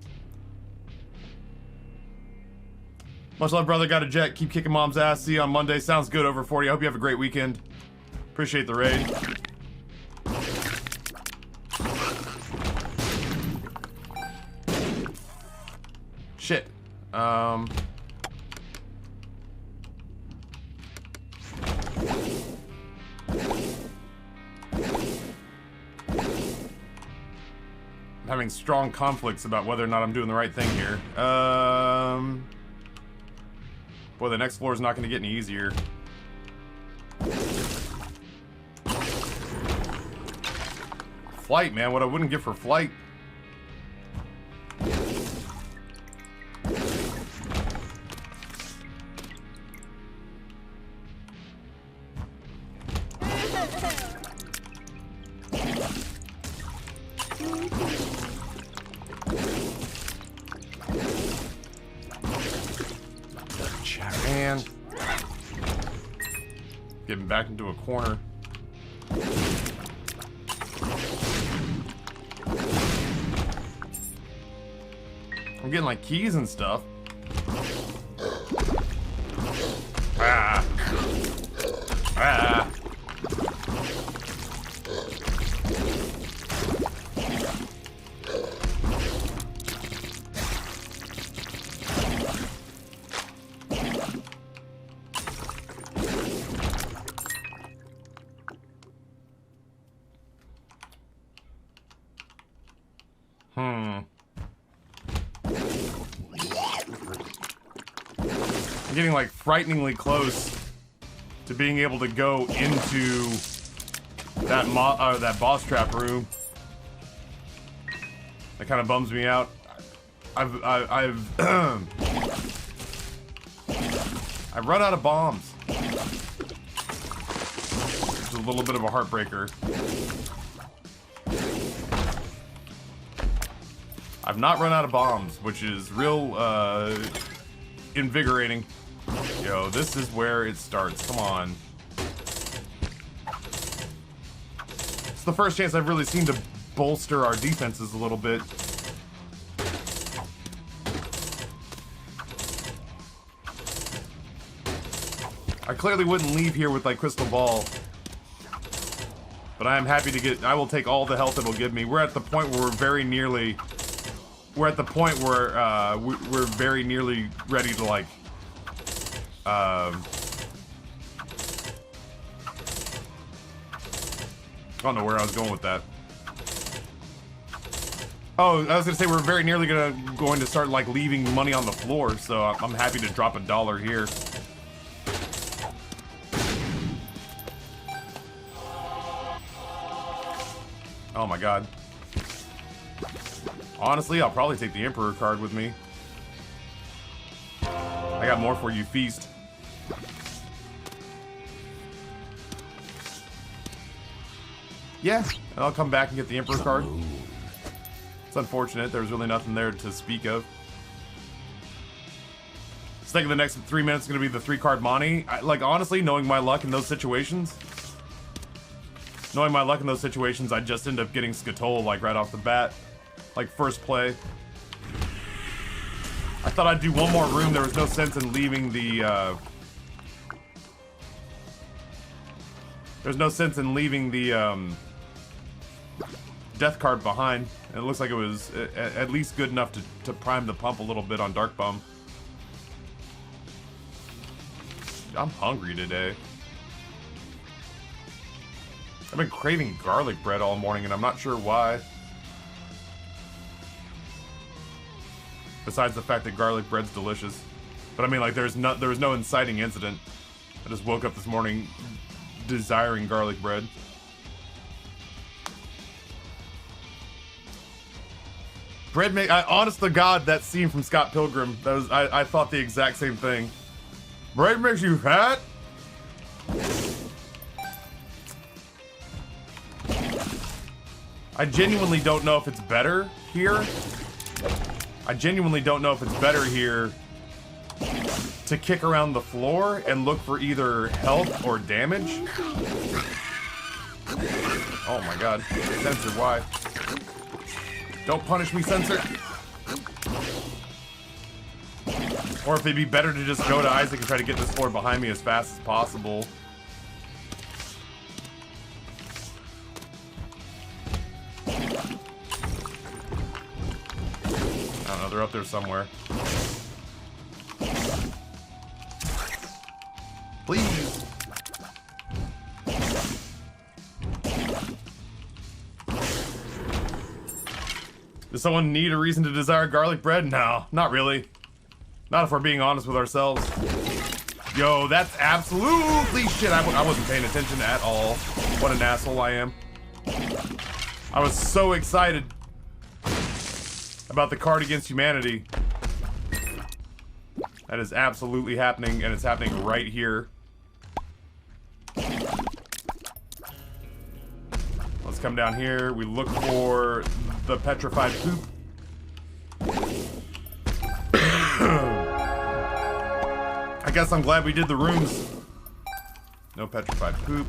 Speaker 1: Much love, brother. Got a jet. Keep kicking Mom's ass. See you on Monday. Sounds good, over 40. I hope you have a great weekend. Appreciate the raid. Shit. I'm having strong conflicts about whether or not I'm doing the right thing here. Boy, the next floor is not going to get any easier. Flight, man. What I wouldn't give for flight. Man. Getting back into a corner. I'm getting like keys and stuff. Ah. Ah. I'm getting like frighteningly close to being able to go into that that boss trap room. That kind of bums me out. I've I've run out of bombs. It's a little bit of a heartbreaker. I've not run out of bombs, which is real invigorating. Yo, this is where it starts. Come on. It's the first chance I've really seen to bolster our defenses a little bit. I clearly wouldn't leave here with like Crystal Ball. But I am happy to get, I will take all the health it'll give me. We're at the point where we're very nearly, we're very nearly ready to like, I don't know where I was going with that. Oh, I was gonna say we're very nearly going to start like leaving money on the floor, so I'm happy to drop $1 here. Oh my god. Honestly, I'll probably take the Emperor card with me. I got more for you, Feast. Yeah, and I'll come back and get the Emperor card. It's unfortunate, there was really nothing there to speak of. I think the next 3 minutes is going to be the 3-card Monty. Like, honestly, knowing my luck in those situations, I just end up getting Skatole, like, right off the bat. Like, first play. I thought I'd do one more room. There was no sense in leaving the, there's no sense in leaving the, death card behind. And it looks like it was at least good enough to prime the pump a little bit on Dark Bum. I'm hungry today. I've been craving garlic bread all morning, and I'm not sure why. Besides the fact that garlic bread's delicious. But I mean, like, there was no inciting incident. I just woke up this morning desiring garlic bread. Honest to God, that scene from Scott Pilgrim, that was, I thought the exact same thing. Bread makes you fat? I genuinely don't know if it's better here. I genuinely don't know if it's better here to kick around the floor and look for either health or damage. Oh my god. Sensor, why? Don't punish me, Sensor. Or if it'd be better to just go to Isaac and try to get this floor behind me as fast as possible. I don't know, they're up there somewhere. Please. Does someone need a reason to desire garlic bread? No, not really. Not if we're being honest with ourselves. Yo, that's absolutely shit. I wasn't paying attention at all. What an asshole I am. I was so excited about the card against humanity. That is absolutely happening, and it's happening right here. Let's come down here. We look for the petrified poop. I guess I'm glad we did the rooms. No petrified poop.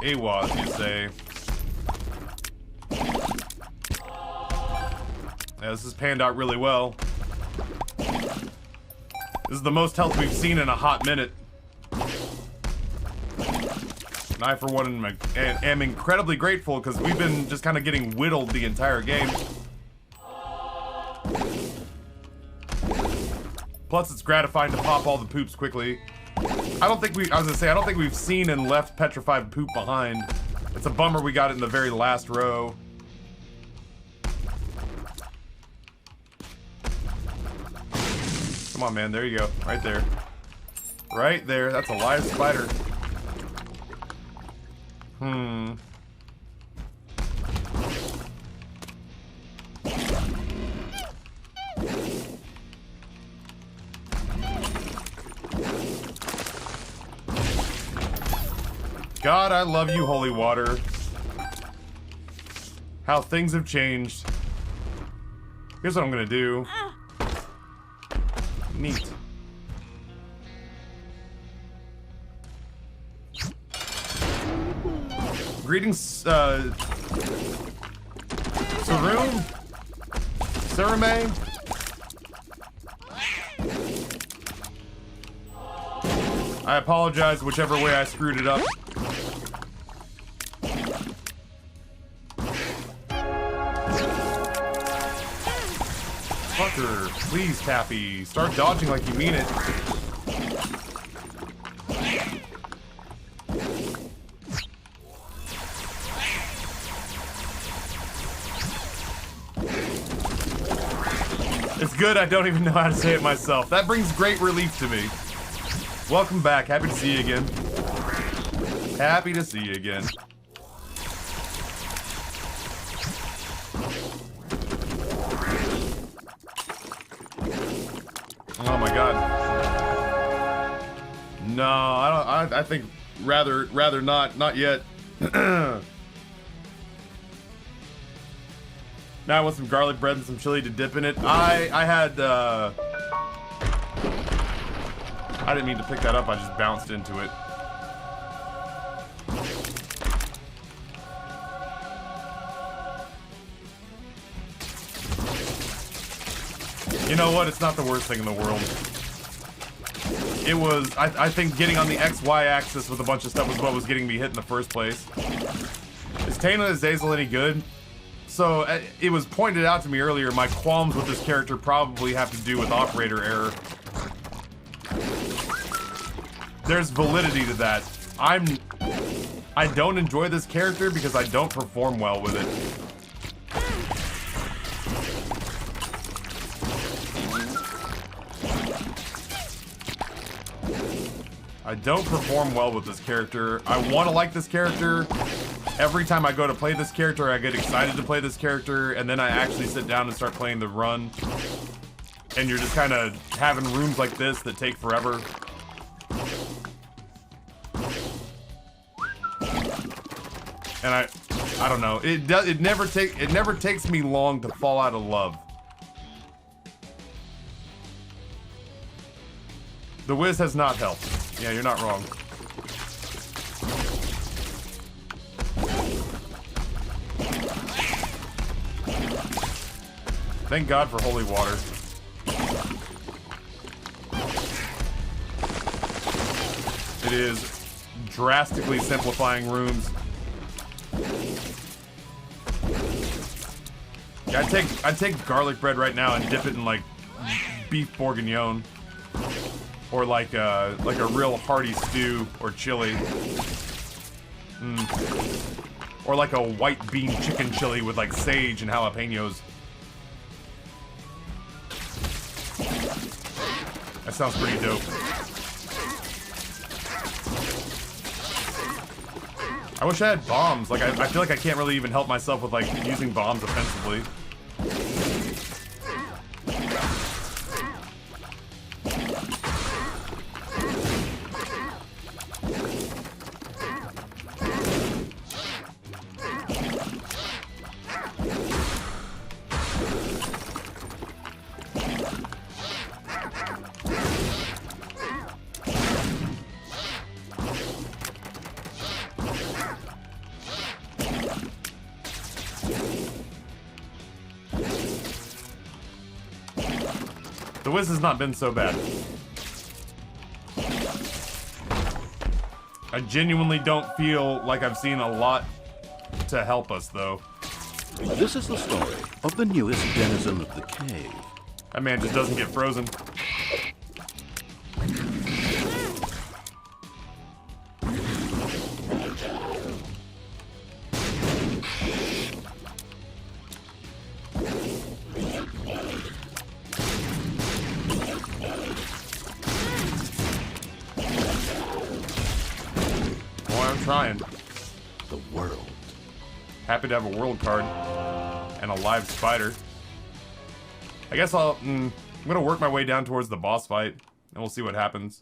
Speaker 1: AWAS, you say. Yeah, this has panned out really well. This is the most health we've seen in a hot minute. And I, for one, am incredibly grateful because we've been just kind of getting whittled the entire game. Plus, it's gratifying to pop all the poops quickly. I was gonna say, I don't think we've seen and left petrified poop behind. It's a bummer we got it in the very last row. Come on, man. There you go. Right there. Right there. That's a live spider. God, I love you, holy water. How things have changed. Here's what I'm gonna do. Neat. Greetings, Sarum? Sarume? I apologize whichever way I screwed it up. Fucker, please, Tappy. Start dodging like you mean it. It's good I don't even know how to say it myself. That brings great relief to me. Welcome back. Happy to see you again. Happy to see you again. Oh my god. No, I don't. I think rather not yet. Now I want some garlic bread and some chili to dip in it. I had I didn't mean to pick that up. I just bounced into it. You know what? It's not the worst thing in the world. It was, I think getting on the XY axis with a bunch of stuff was what was getting me hit in the first place. Is Tana Azazel any good? So, it was pointed out to me earlier, my qualms with this character probably have to do with operator error. There's validity to that. I don't enjoy this character because I don't perform well with it. I don't perform well with this character. I want to like this character. Every time I go to play this character, I get excited to play this character, and then I actually sit down and start playing the run. And you're just kind of having rooms like this that take forever. And I don't know. It never takes me long to fall out of love. The Wiz has not helped. Yeah, you're not wrong. Thank God for holy water. It is drastically simplifying rooms. Yeah, I'd take garlic bread right now and dip it in like beef bourguignon. Or like a real hearty stew or chili. Or like a white bean chicken chili with like sage and jalapenos. That sounds pretty dope. I wish I had bombs. Like I feel like I can't really even help myself with like using bombs offensively. The Wiz has not been so bad. I genuinely don't feel like I've seen a lot to help us, though.
Speaker 2: This is the story of the newest denizen of the cave.
Speaker 1: That man just doesn't get frozen. I'm trying.
Speaker 2: The world.
Speaker 1: Happy to have a world card. And a live spider. I guess I'm gonna work my way down towards the boss fight. And we'll see what happens.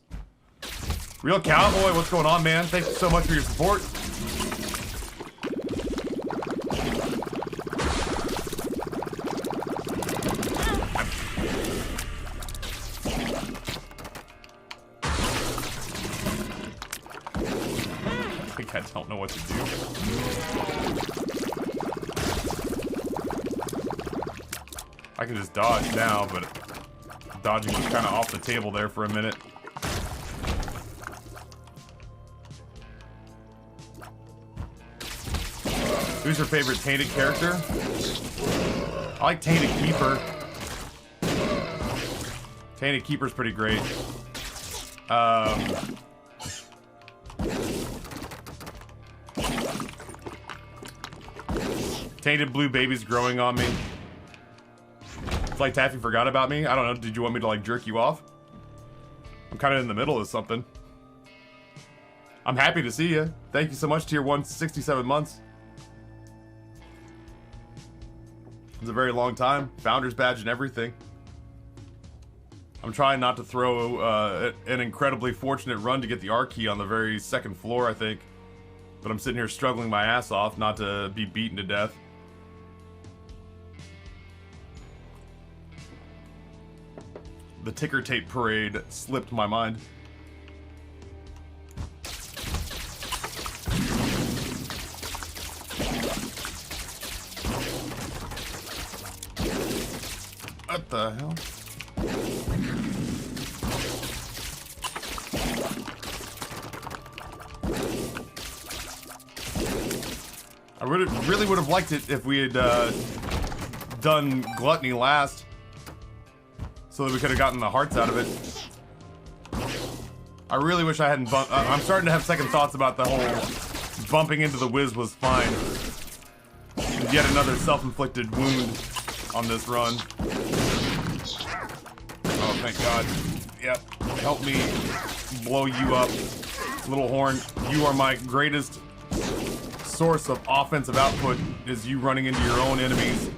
Speaker 1: Real Cowboy, what's going on, man? Thank you so much for your support. I don't know what to do. I can just dodge now, but dodging was kind of off the table there for a minute. Who's your favorite Tainted character? I like Tainted Keeper. Tainted Keeper's pretty great. Tainted Blue Baby's growing on me. It's like Taffy forgot about me. I don't know. Did you want me to like jerk you off? I'm kind of in the middle of something. I'm happy to see you. Thank you so much, Tier 1, 67 months. It's a very long time. Founder's badge and everything. I'm trying not to throw an incredibly fortunate run to get the R key on the very second floor, I think. But I'm sitting here struggling my ass off not to be beaten to death. The ticker tape parade slipped my mind. What the hell? I really would have liked it if we had done Gluttony last, so that we could have gotten the hearts out of it. I really wish I hadn't bumped. I'm starting to have second thoughts about the whole bumping into the whiz was fine. Yet another self-inflicted wound on this run. Oh, thank God. Yep. Help me blow you up. Little Horn, you are my greatest source of offensive output, is you running into your own enemies.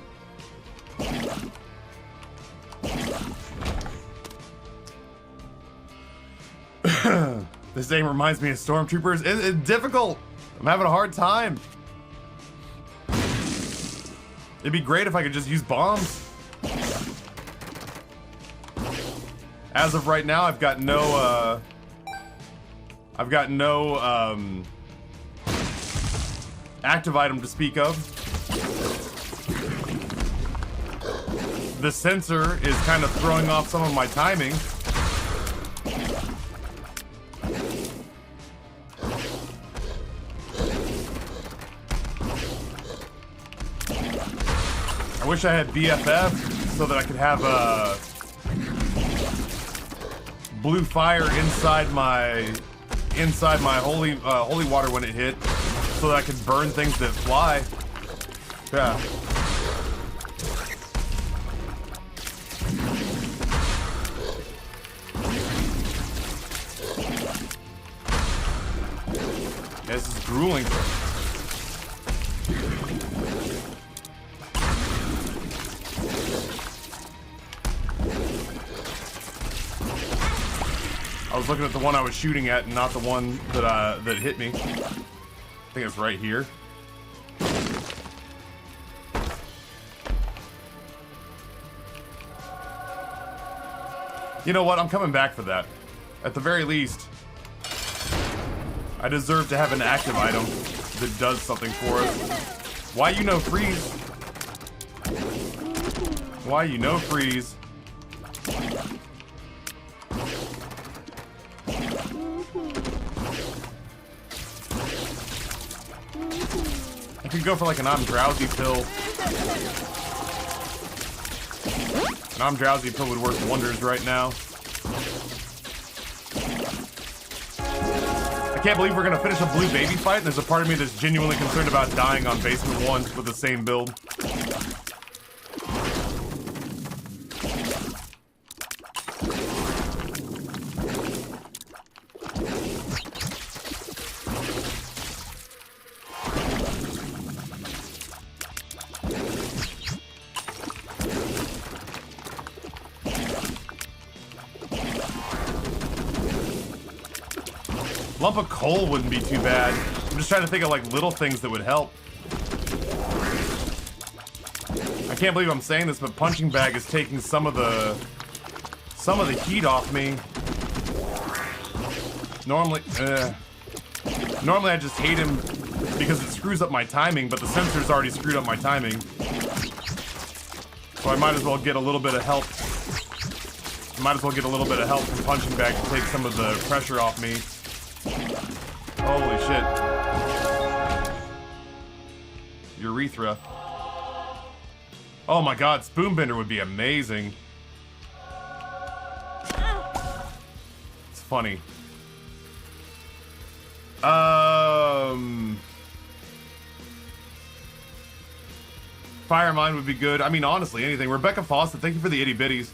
Speaker 1: This game reminds me of Stormtroopers. It's difficult. I'm having a hard time. It'd be great if I could just use bombs. As of right now, I've got no active item to speak of. The sensor is kind of throwing off some of my timing. I wish I had BFF so that I could have blue fire inside my holy water when it hit, so that I could burn things that fly. Yeah. This is grueling. I was looking at the one I was shooting at and not the one that hit me. I think it's right here. You know what? I'm coming back for that. At the very least, I deserve to have an active item that does something for us. Why you know freeze? Why you know freeze? I could go for like an I'm drowsy pill. An I'm drowsy pill would work wonders right now. I can't believe we're gonna finish a blue baby fight, and there's a part of me that's genuinely concerned about dying on basement 1 with the same build. Lump of coal wouldn't be too bad. I'm just trying to think of like little things that would help. I can't believe I'm saying this, but punching bag is taking some of the heat off me. Normally I just hate him because it screws up my timing, but the sensor's already screwed up my timing. So I might as well get a little bit of help. Might as well get a little bit of help from punching bag to take some of the pressure off me. Holy shit. Urethra. Oh my god, Spoonbender would be amazing. It's funny. Fire Mine would be good. I mean, honestly, anything. Rebecca Fawcett, thank you for the itty bitties.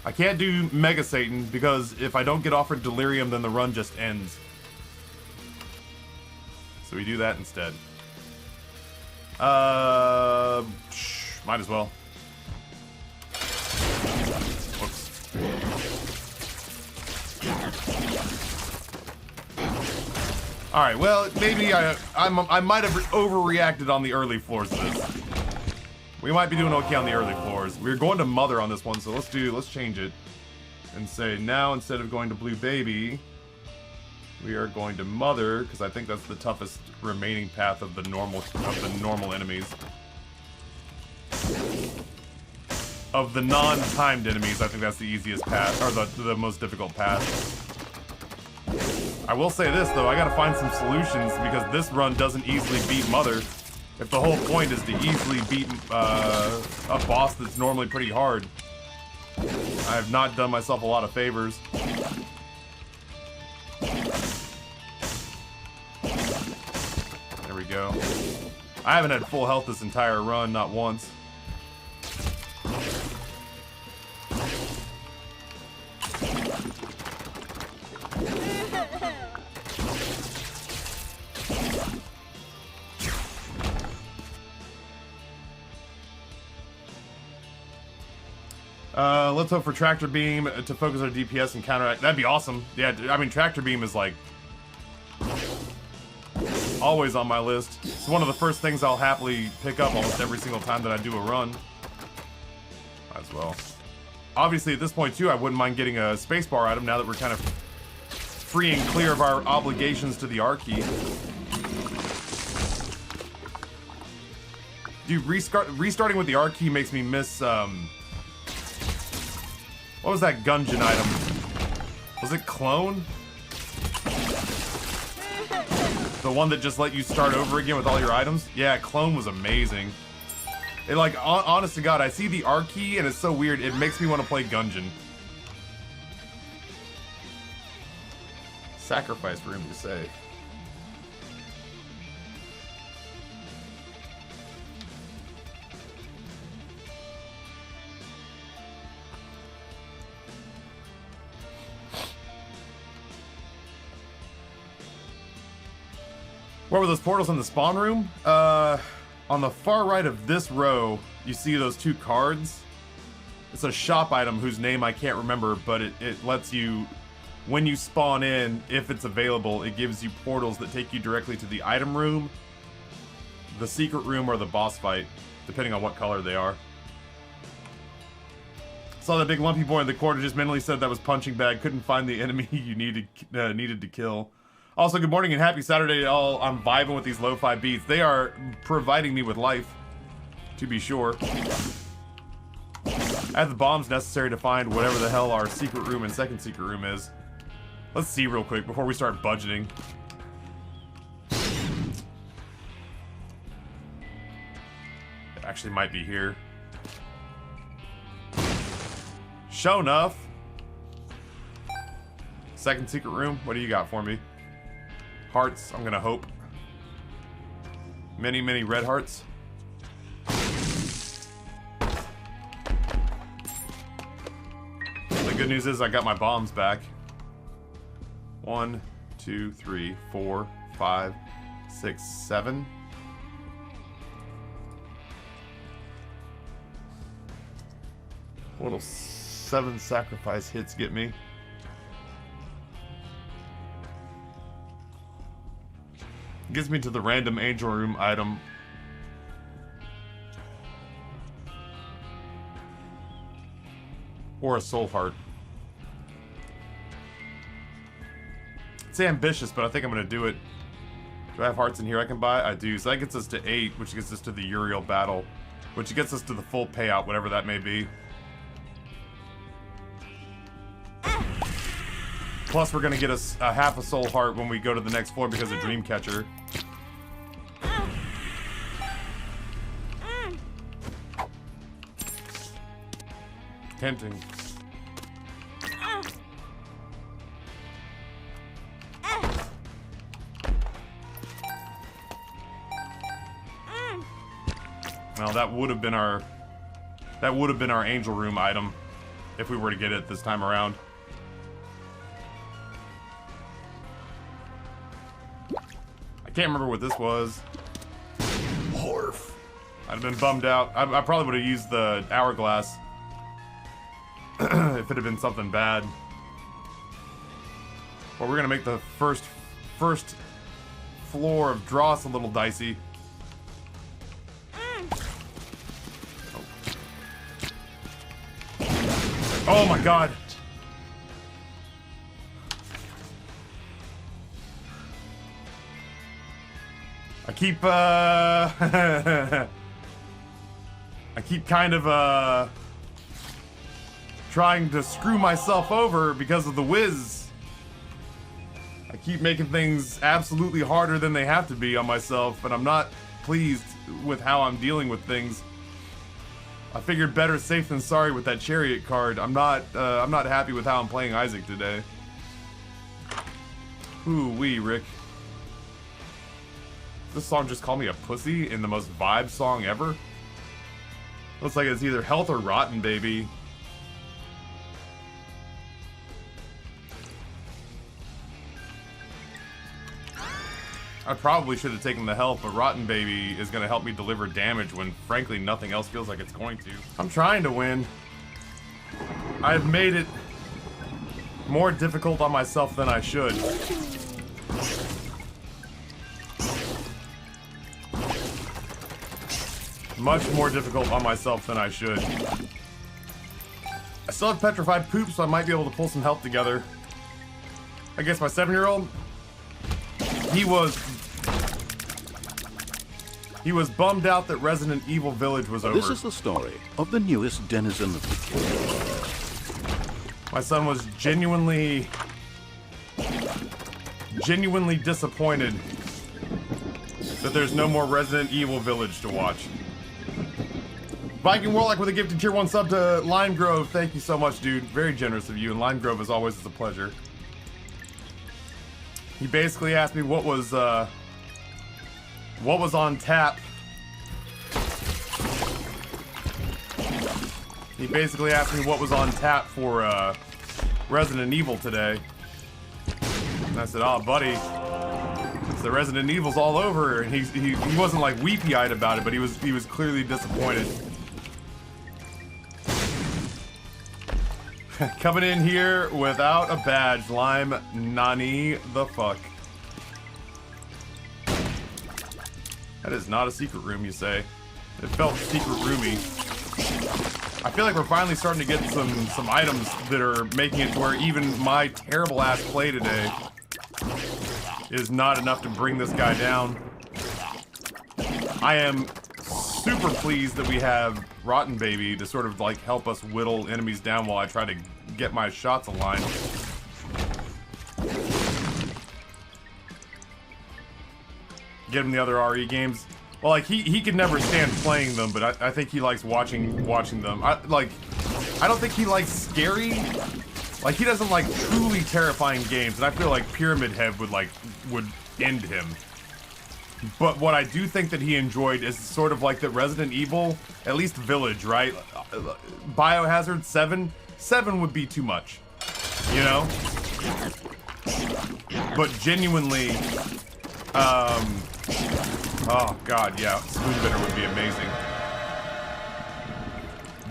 Speaker 1: I can't do Mega Satan because if I don't get offered Delirium, then the run just ends. So we do that instead. Might as well. Whoops. Alright, well, maybe I might have overreacted on the early floors of this. We might be doing okay on the early floors. We're going to Mother on this one, so let's change it. And say, now instead of going to Blue Baby, we are going to Mother, because I think that's the toughest remaining path of the normal enemies. Of the non-timed enemies, I think that's the easiest path, or the most difficult path. I will say this, though, I gotta find some solutions, because this run doesn't easily beat Mother. If the whole point is to easily beat a boss that's normally pretty hard. I have not done myself a lot of favors. There we go. I haven't had full health this entire run, not once. Let's hope for Tractor Beam to focus our DPS and counteract. That'd be awesome. Yeah, I mean, Tractor Beam is like always on my list. It's one of the first things I'll happily pick up almost every single time that I do a run. Might as well. Obviously, at this point, too, I wouldn't mind getting a spacebar item now that we're kind of free and clear of our obligations to the R key. Dude, restarting with the R key makes me miss, what was that Gungeon item? Was it Clone? The one that just let you start over again with all your items? Yeah, Clone was amazing. It, like, honest to God, I see the R key and it's so weird, it makes me want to play Gungeon. Sacrifice room to save. What were those portals in the spawn room? On the far right of this row, you see those two cards. It's a shop item whose name I can't remember, but it lets you, when you spawn in, if it's available, it gives you portals that take you directly to the item room, the secret room, or the boss fight, depending on what color they are. Saw that big lumpy boy in the corner, just mentally said that was punching bag, couldn't find the enemy you needed to kill. Also, good morning and happy Saturday to all. I'm vibing with these lo-fi beats. They are providing me with life, to be sure. I have the bombs necessary to find whatever the hell our secret room and second secret room is. Let's see real quick before we start budgeting. It actually might be here. Show enough. Second secret room, what do you got for me? Hearts, I'm gonna hope. Many, many red hearts. The good news is I got my bombs back. 1, 2, 3, 4, 5, 6, 7. What'll 7 sacrifice hits get me? Gives me to the random angel room item. Or a soul heart. It's ambitious, but I think I'm gonna do it. Do I have hearts in here I can buy? I do. So that gets us to 8, which gets us to the Uriel battle, which gets us to the full payout, whatever that may be. Plus, we're gonna get us a half a soul heart when we go to the next floor because of Dreamcatcher. Tempting. Well, that would have been our angel room item if we were to get it this time around. I can't remember what this was. Horf. I'd have been bummed out. I probably would have used the hourglass if it had been something bad. Well, we're gonna make the first floor of Dross a little dicey. Oh my god. I keep I keep kind of trying to screw myself over because of the whiz. I keep making things absolutely harder than they have to be on myself, and I'm not pleased with how I'm dealing with things. I figured better safe than sorry with that chariot card. I'm not happy with how I'm playing Isaac today. Ooh wee, Rick. This song just called me a pussy in the most vibe song ever. Looks like it's either Health or Rotten Baby. I probably should have taken the health, but Rotten Baby is going to help me deliver damage when, frankly, nothing else feels like it's going to. I'm trying to win. I've made it more difficult on myself than I should. Much more difficult on myself than I should. I still have petrified poop, so I might be able to pull some health together. I guess my 7-year-old, he was bummed out that Resident Evil Village was over.
Speaker 2: This is the story of the newest denizen of the cave.
Speaker 1: My son was genuinely disappointed that there's no more Resident Evil Village to watch. Viking Warlock with a gifted tier 1 sub to Lime Grove. Thank you so much, dude. Very generous of you, and Lime Grove, as always, is a pleasure. He basically asked me what was on tap. He basically asked me what was on tap for Resident Evil today. And I said, "Oh, buddy, it's the Resident Evil's all over." And he wasn't like weepy-eyed about it, but he was clearly disappointed. Coming in here without a badge, Lime. Nani the fuck? That is not a secret room, you say. It felt secret roomy. I feel like we're finally starting to get some items that are making it to where even my terrible ass play today is not enough to bring this guy down. I am super pleased that we have Rotten Baby to sort of like help us whittle enemies down while I try to get my shots aligned. Get him the other RE games. Well, like he could never stand playing them, but I think he likes watching them. I don't think he likes scary. Like, he doesn't like truly terrifying games, and I feel like Pyramid Head would end him. But what I do think that he enjoyed is sort of like the Resident Evil, at least Village, right? Biohazard 7 would be too much, you know? But genuinely, oh god, yeah, Spoonbitter would be amazing.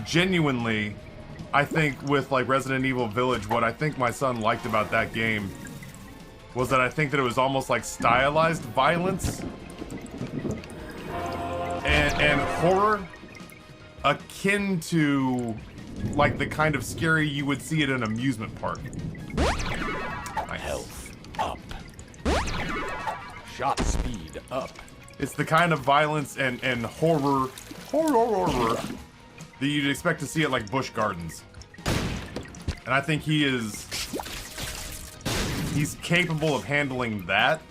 Speaker 1: Genuinely, I think with like Resident Evil Village, what I think my son liked about that game was that I think that it was almost like stylized violence and horror akin to like the kind of scary you would see at an amusement park.
Speaker 2: My health up. Shot speed up.
Speaker 1: It's the kind of violence and horror that you'd expect to see at like Busch Gardens. And I think he's capable of handling that.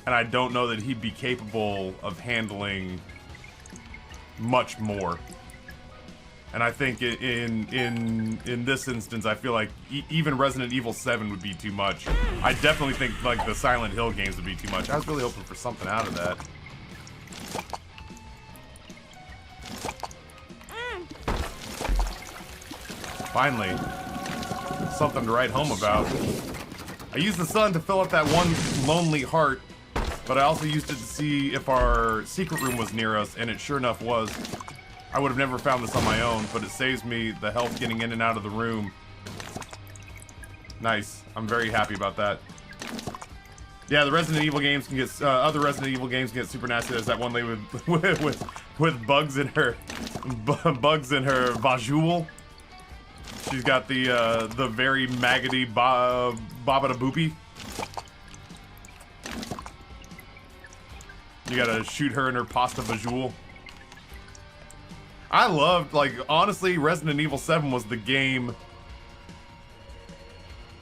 Speaker 1: And I don't know that he'd be capable of handling much more. And I think in this instance, I feel like even Resident Evil 7 would be too much. I definitely think like the Silent Hill games would be too much. I was really hoping for something out of that. Finally, something to write home about. I used the sun to fill up that one lonely heart, but I also used it to see if our secret room was near us, and it sure enough was. I would have never found this on my own, but it saves me the health getting in and out of the room. Nice. I'm very happy about that. Yeah, the Resident Evil games can get other Resident Evil games can get super nasty. There's that one lady with bugs in her vajul. She's got the very maggoty babada boopy. You gotta shoot her in her pasta vajul. I loved, like, honestly, Resident Evil 7 was the game.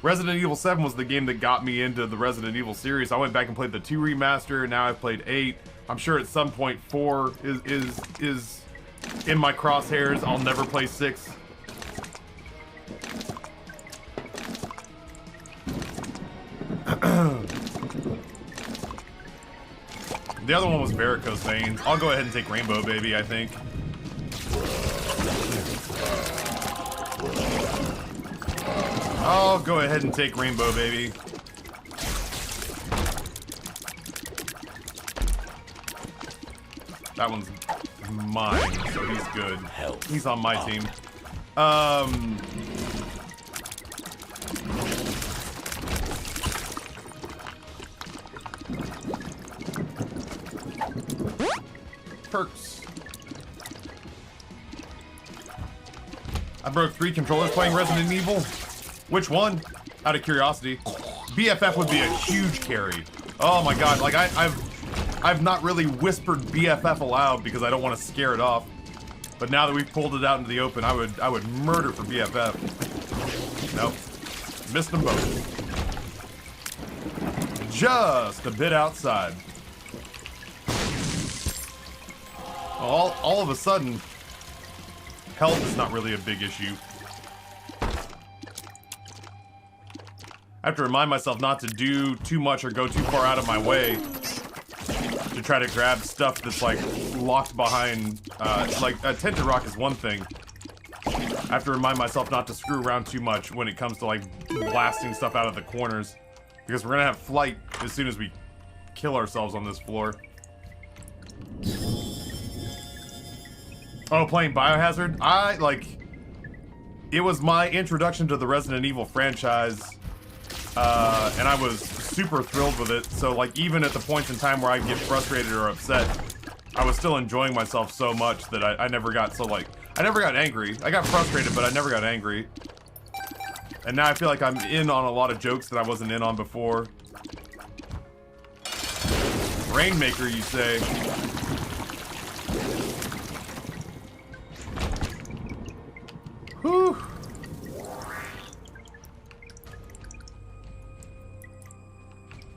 Speaker 1: Resident Evil 7 was the game that got me into the Resident Evil series. I went back and played the 2 remaster. Now I've played 8. I'm sure at some point 4 is in my crosshairs. I'll never play 6. The other one was varicose veins. I'll go ahead and take Rainbow Baby, I think. I'll go ahead and take Rainbow Baby. That one's mine, so he's good. He's on my team. Perks. I broke 3 controllers playing Resident Evil. Which one? Out of curiosity. BFF would be a huge carry. Oh my god, like I've not really whispered BFF aloud because I don't want to scare it off. But now that we've pulled it out into the open, I would murder for BFF. Nope. Missed them both. Just a bit outside. All of a sudden, health is not really a big issue. I have to remind myself not to do too much or go too far out of my way to try to grab stuff that's like locked behind, like a tinted rock is one thing. I have to remind myself not to screw around too much when it comes to like blasting stuff out of the corners, because we're gonna have flight as soon as we kill ourselves on this floor. Oh, playing Biohazard? It was my introduction to the Resident Evil franchise, and I was super thrilled with it. So, like, even at the points in time where I'd get frustrated or upset, I was still enjoying myself so much that I never got so, like, I never got angry. I got frustrated, but I never got angry. And now I feel like I'm in on a lot of jokes that I wasn't in on before. Rainmaker, you say? Whew.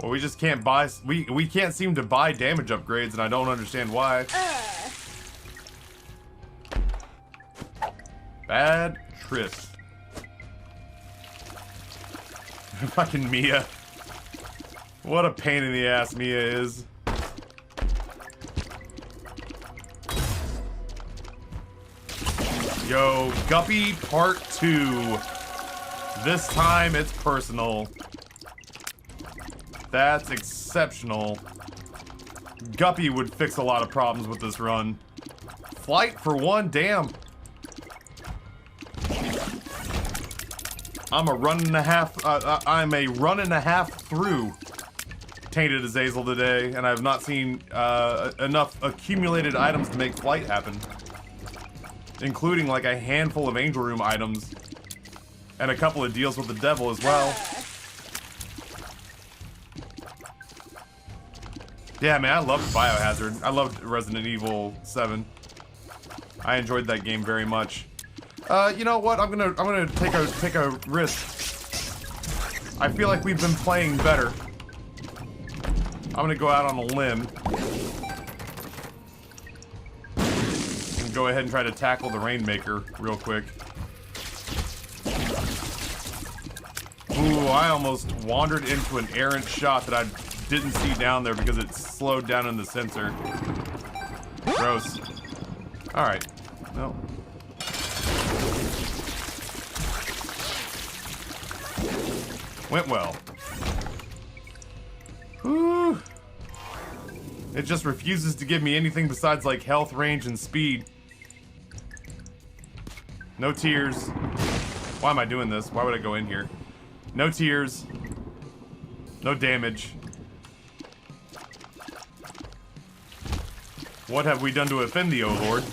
Speaker 1: Well, we just can't buy. We can't seem to buy damage upgrades, and I don't understand why. Bad Tris. Fucking Mia. What a pain in the ass Mia is. Yo, Guppy Part 2. This time it's personal. That's exceptional. Guppy would fix a lot of problems with this run. Flight for one, damn. I'm a run and a half. I'm a run and a half through Tainted Azazel today, and I've not seen enough accumulated items to make flight happen, including like a handful of Angel Room items and a couple of deals with the devil as well. Yeah, man, I loved Biohazard. I loved Resident Evil 7. I enjoyed that game very much. You know what? I'm gonna take a risk. I feel like we've been playing better. I'm gonna go out on a limb and go ahead and try to tackle the Rainmaker real quick. Ooh, I almost wandered into an errant shot that I didn't see down there because it slowed down in the sensor. Gross. Alright. No. Went well. Whew. It just refuses to give me anything besides like health, range, and speed. No tears. Why am I doing this? Why would I go in here? No tears. No damage. What have we done to offend thee, O Lord?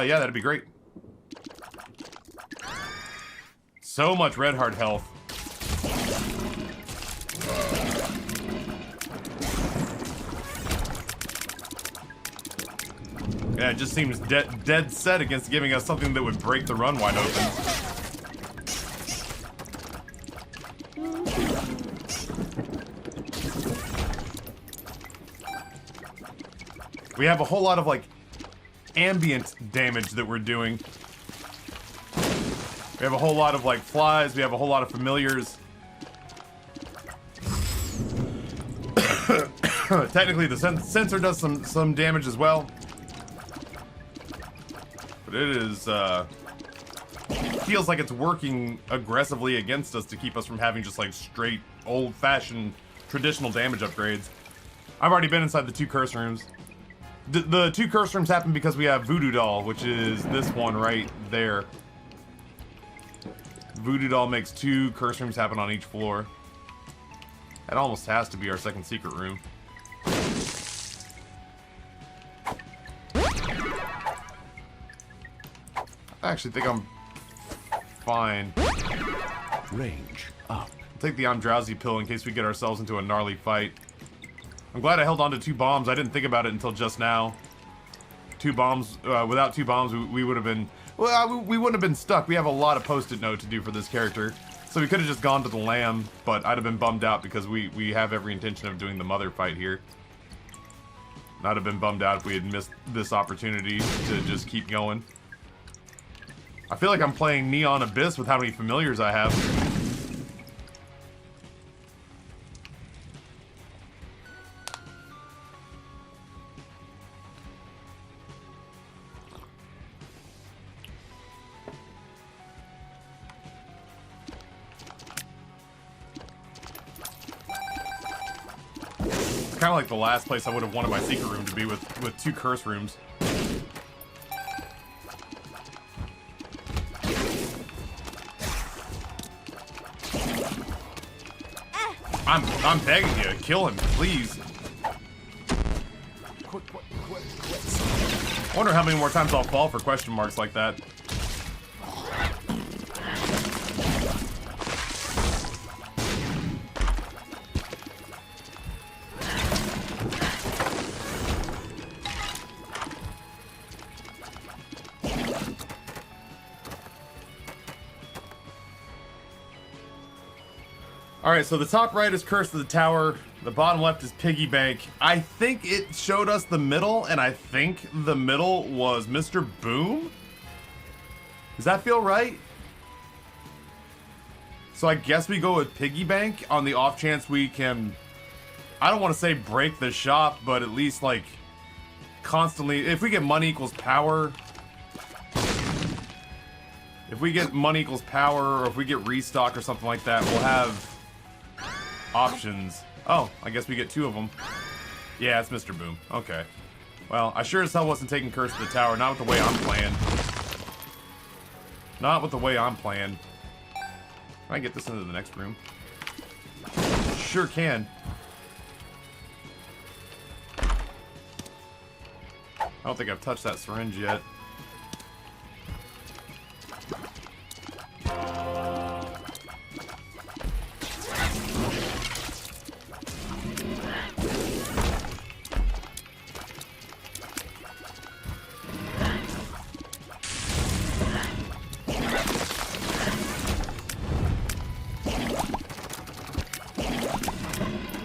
Speaker 1: Yeah, that'd be great. So much red heart health. Yeah, it just seems dead set against giving us something that would break the run wide open. We have a whole lot of, like, ambient damage that we're doing. We have a whole lot of, like, flies. We have a whole lot of familiars. Technically, the sensor does some damage as well. But it is, feels like it's working aggressively against us to keep us from having just, like, straight, old-fashioned, traditional damage upgrades. I've already been inside the 2 curse rooms. The 2 curse rooms happen because we have Voodoo Doll, which is this one right there. Voodoo Doll makes 2 curse rooms happen on each floor. That almost has to be our second secret room. I actually think I'm fine.
Speaker 2: Range up.
Speaker 1: I'll take the I'm drowsy pill in case we get ourselves into a gnarly fight. I'm glad I held on to 2 bombs. I didn't think about it until just now. 2 bombs. Without 2 bombs, we would have been... Well, we wouldn't have been stuck. We have a lot of post-it note to do for this character. So we could have just gone to the lamb, but I'd have been bummed out because we have every intention of doing the mother fight here. I'd have been bummed out if we had missed this opportunity to just keep going. I feel like I'm playing Neon Abyss with how many familiars I have. Kind of like the last place I would have wanted my secret room to be with 2 curse rooms. I'm begging you, kill him, please. I wonder how many more times I'll fall for question marks like that. Alright, so the top right is Curse of the Tower, the bottom left is Piggy Bank. I think it showed us the middle, and I think the middle was Mr. Boom? Does that feel right? So I guess we go with Piggy Bank on the off chance we can, I don't want to say break the shop, but at least like constantly, if we get money equals power, if we get money equals power, or if we get restock or something like that, we'll have options. Oh, I guess we get 2 of them. Yeah, it's Mr. Boom. Okay. Well, I sure as hell wasn't taking Curse of the Tower. Not with the way I'm playing. Not with the way I'm playing. Can I get this into the next room? Sure can. I don't think I've touched that syringe yet.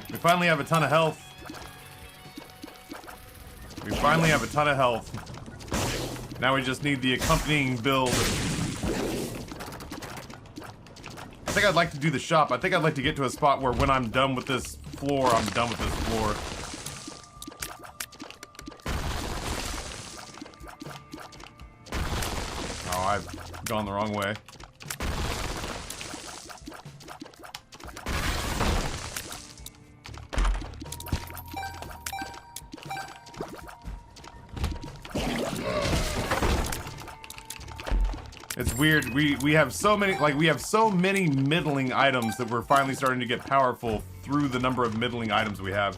Speaker 1: We finally have a ton of health. We finally have a ton of health. Now we just need the accompanying build. I think I'd like to do the shop. I think I'd like to get to a spot where when I'm done with this floor, I'm done with this floor. Oh, I've gone the wrong way. It's weird. We have so many, like, we have so many middling items that we're finally starting to get powerful through the number of middling items we have.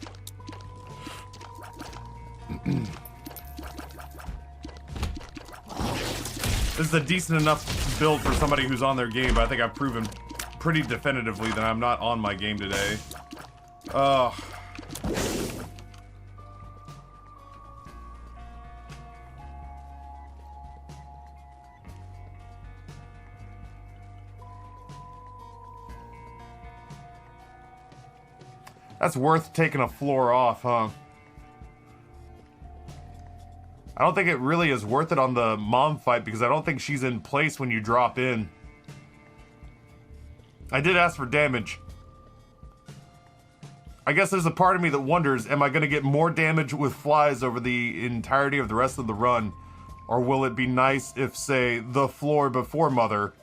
Speaker 1: This is a decent enough build for somebody who's on their game, but I think I've proven pretty definitively that I'm not on my game today. Ugh. That's worth taking a floor off, huh? I don't think it really is worth it on the mom fight because I don't think she's in place when you drop in. I did ask for damage. I guess there's a part of me that wonders, am I going to get more damage with flies over the entirety of the rest of the run? Or will it be nice if, say, the floor before Mother,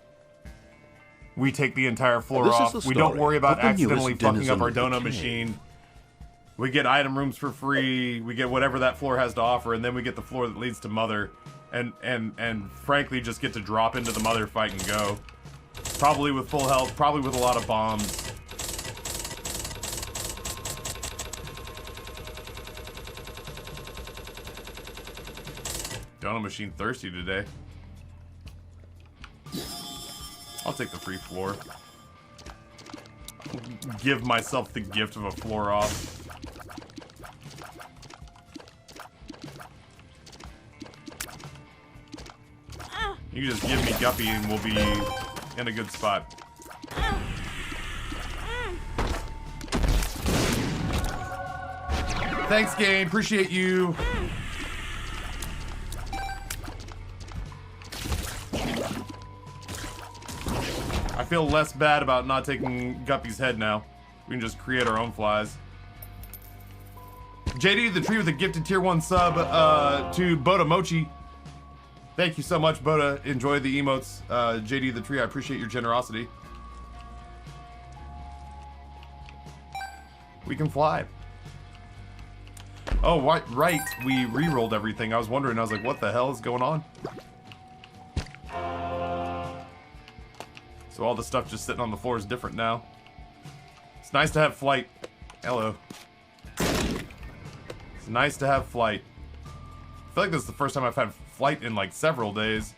Speaker 1: we take the entire floor off. We don't worry about accidentally fucking up our dono machine. We get item rooms for free. We get whatever that floor has to offer, and then we get the floor that leads to Mother, and frankly just get to drop into the Mother fight and go. Probably with full health. Probably with a lot of bombs. Dono machine thirsty today. I'll take the free floor. Give myself the gift of a floor off. You just give me Guppy and we'll be in a good spot. Thanks, game. Appreciate you. I feel less bad about not taking Guppy's head now. We can just create our own flies. JD the Tree with a gifted tier 1 sub to Boda Mochi. Thank you so much, Boda. Enjoy the emotes. JD the Tree, I appreciate your generosity. We can fly. Oh, right. We re-rolled everything. I was wondering. I was like, what the hell is going on? So all the stuff just sitting on the floor is different now. It's nice to have flight. Hello. It's nice to have flight. I feel like this is the first time I've had flight in like several days.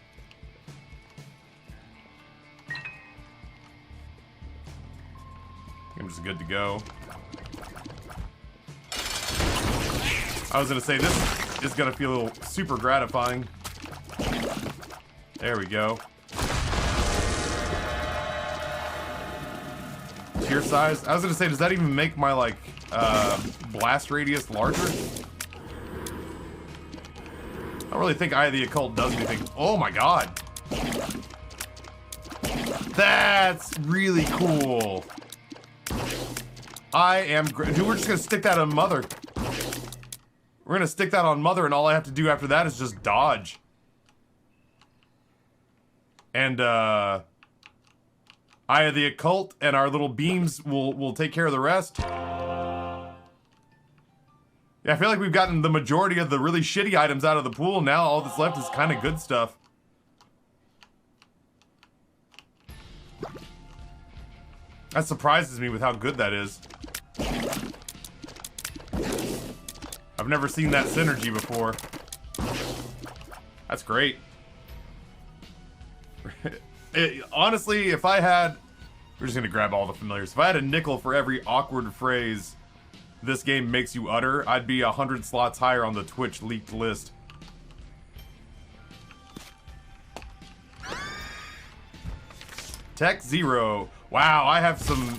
Speaker 1: I'm just good to go. I was gonna say this is gonna feel super gratifying. There we go. Tier size? I was gonna say, does that even make my, like, blast radius larger? I don't really think Eye of the Occult does anything. Oh my god! That's really cool! I am dude, we're just gonna stick that on Mother. We're gonna stick that on Mother, and all I have to do after that is just dodge. And, Eye of the Occult and our little beams will take care of the rest. Yeah, I feel like we've gotten the majority of the really shitty items out of the pool. Now all that's left is kind of good stuff. That surprises me with how good that is. I've never seen that synergy before. That's great. Honestly, if I had... We're just gonna grab all the familiars. If I had a nickel for every awkward phrase this game makes you utter, I'd be 100 slots higher on the Twitch leaked list. Tech 0. Wow, I have some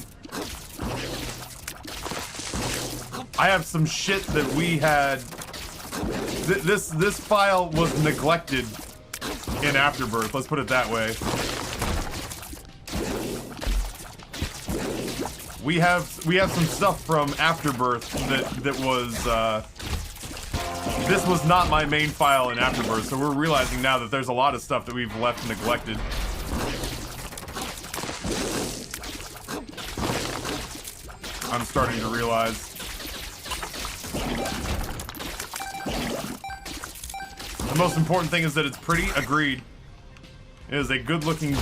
Speaker 1: shit that we had. This file was neglected in Afterbirth. Let's put it that way. We have some stuff from Afterbirth that was this was not my main file in Afterbirth, so we're realizing now that there's a lot of stuff that we've left neglected. I'm starting to realize. The most important thing is that it's pretty. Agreed. It is a good-looking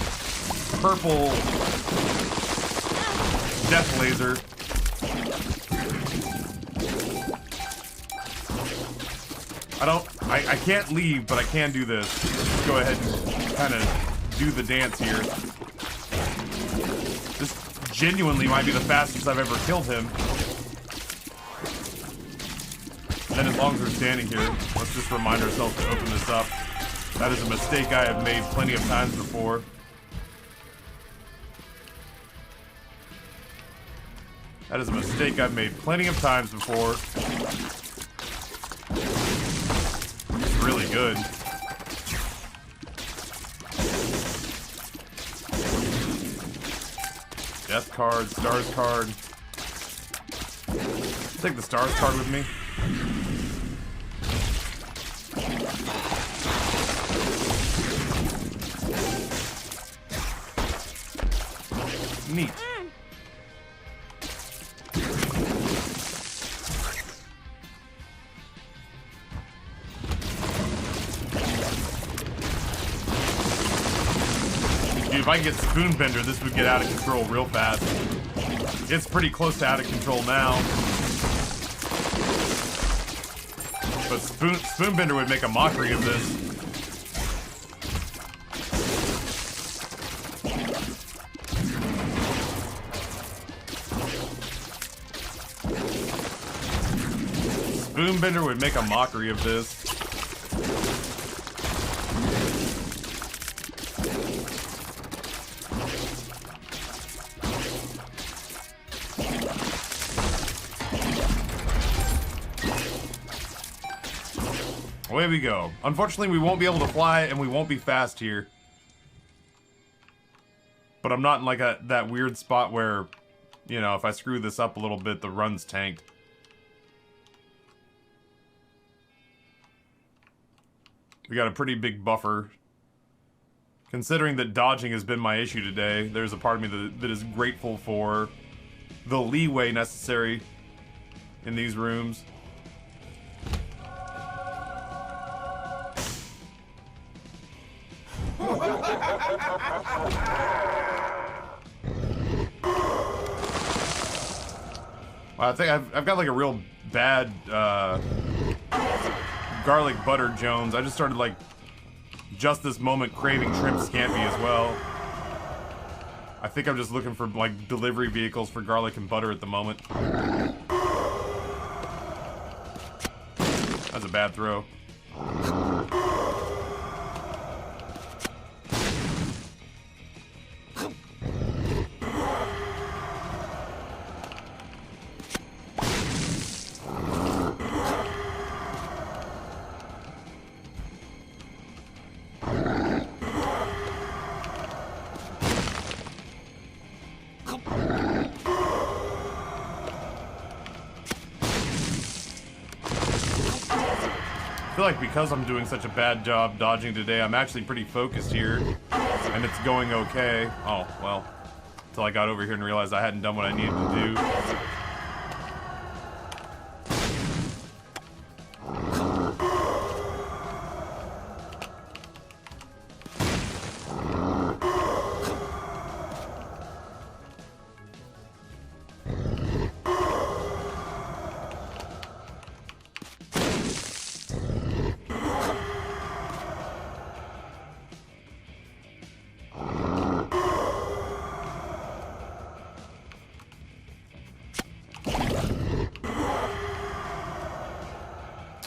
Speaker 1: purple death laser. I can't leave, but I can do this. Let's go ahead and kind of do the dance here. This genuinely might be the fastest I've ever killed him. And as long as we're standing here, let's just remind ourselves to open this up. That is a mistake I have made plenty of times before. That is a mistake I've made plenty of times before. It's really good. Death card, stars card. Take the stars card with me. Neat. Dude, if I could get Spoonbender, this would get out of control real fast. It's pretty close to out of control now. But Spoonbender would make a mockery of this. Spoonbender would make a mockery of this. Away we go. Unfortunately, we won't be able to fly and we won't be fast here. But I'm not in like that weird spot where, you know, if I screw this up a little bit, the run's tanked. We got a pretty big buffer. Considering that dodging has been my issue today, there's a part of me that is grateful for the leeway necessary in these rooms. I think I've got like a real bad garlic butter Jones. I just started like just this moment craving shrimp scampi as well. I think I'm just looking for like delivery vehicles for garlic and butter at the moment. That's a bad throw. I feel like because I'm doing such a bad job dodging today, I'm actually pretty focused here, and it's going okay. Oh, well, until I got over here and realized I hadn't done what I needed to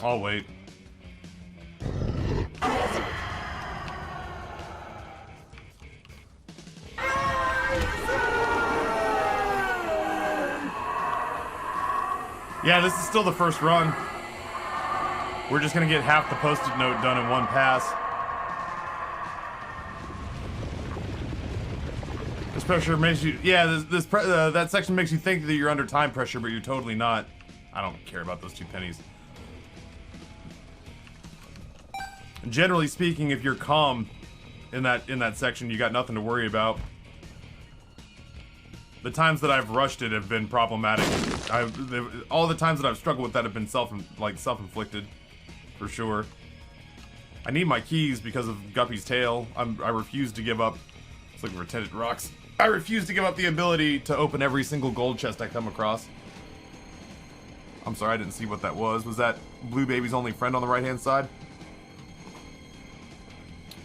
Speaker 1: I'll wait. Yeah, this is still the first run. We're just gonna get half the post-it note done in one pass. This pressure makes you... Yeah, that section makes you think that you're under time pressure, but you're totally not. I don't care about those 2 pennies. Generally speaking, if you're calm in that section, you got nothing to worry about. The times that I've rushed it have been problematic. All the times that I've struggled with that have been self-inflicted, for sure. I need my keys because of Guppy's tail. I refuse to give up. It's like retented rocks. I refuse to give up the ability to open every single gold chest I come across. I'm sorry, I didn't see what that was. Was that Blue Baby's only friend on the right-hand side?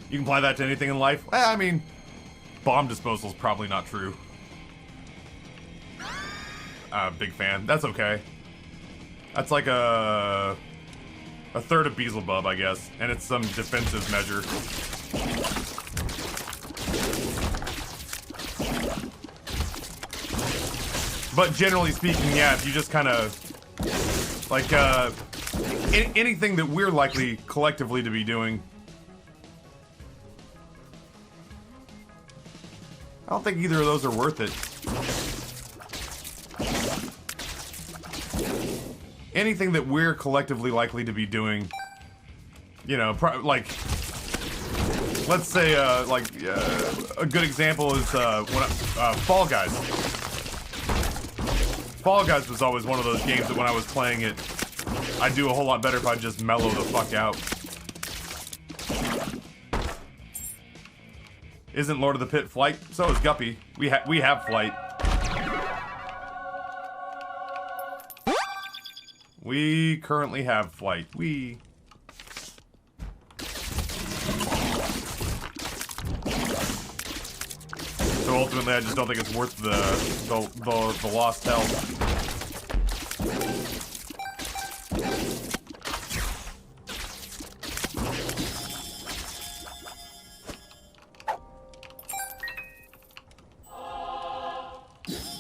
Speaker 1: You can apply that to anything in life? I mean, bomb disposal's probably not true. Big fan. That's okay. That's like a third of Beelzebub, I guess. And it's some defensive measure. But generally speaking, yeah, if you just kind of... Like, anything that we're likely collectively to be doing... I don't think either of those are worth it. Anything that we're collectively likely to be doing, you know, like, let's say, a good example is, Fall Guys. Fall Guys was always one of those games that when I was playing it, I'd do a whole lot better if I just mellow the fuck out. Isn't Lord of the Pit flight? So is Guppy. We have flight. We currently have flight. So ultimately, I just don't think it's worth the lost health.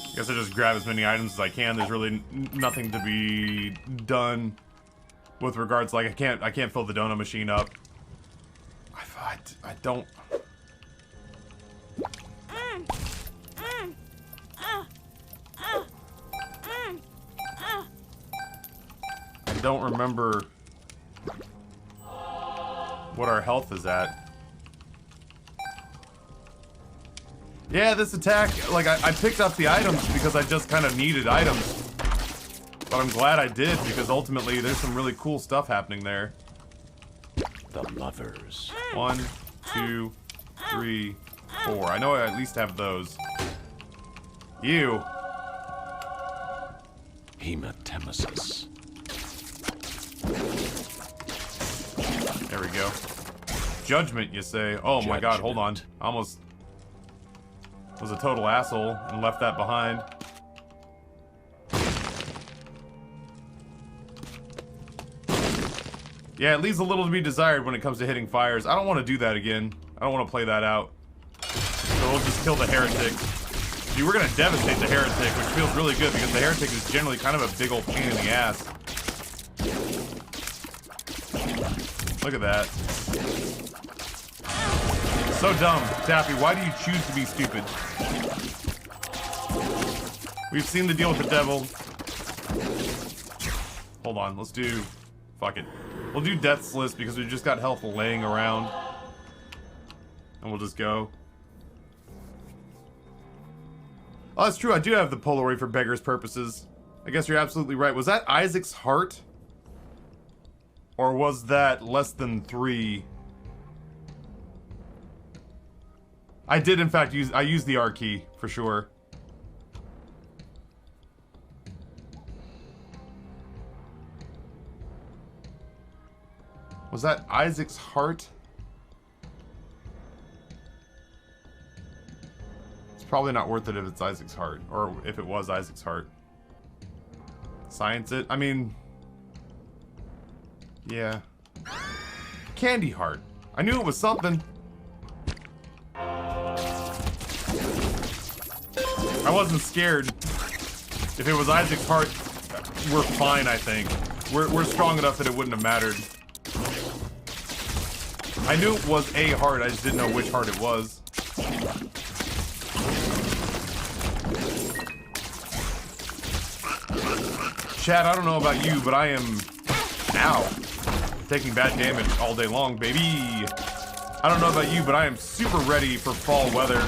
Speaker 1: I guess I just grab as many items as I can. There's really nothing to be done with regards, like, I can't fill the donut machine up. I don't... I don't remember what our health is at. Yeah, this attack, like, I picked up the items because I just kind of needed items. But I'm glad I did, because ultimately there's some really cool stuff happening there.
Speaker 2: The lovers.
Speaker 1: 1, 2, 3, 4. I know I at least have those. You.
Speaker 2: Hematemesis.
Speaker 1: There we go. Judgment, you say? Oh my god, hold on. I almost was a total asshole and left that behind. Yeah, it leaves a little to be desired when it comes to hitting fires. I don't want to do that again. I don't want to play that out. So we'll just kill the heretic. Dude, we're gonna devastate the heretic, which feels really good because the heretic is generally kind of a big old pain in the ass. Look at that. So dumb. Taffy, why do you choose to be stupid? We've seen the deal with the devil. Hold on, let's do... Fuck it. We'll do Death's List because we've just got health laying around. And we'll just go. Oh, that's true. I do have the Polaroid for beggar's purposes. I guess you're absolutely right. Was that Isaac's heart? Or was that less than 3? I did, in fact, I used the R key, for sure. Was that Isaac's heart? It's probably not worth it if it's Isaac's heart. Or if it was Isaac's heart. Science it? I mean... Yeah. Candy heart. I knew it was something. I wasn't scared. If it was Isaac's heart, we're fine, I think. We're strong enough that it wouldn't have mattered. I knew it was a heart, I just didn't know which heart it was. Chad, I don't know about you, but I am... Ow. Taking bad damage all day long, baby. I don't know about you, but I am super ready for fall weather.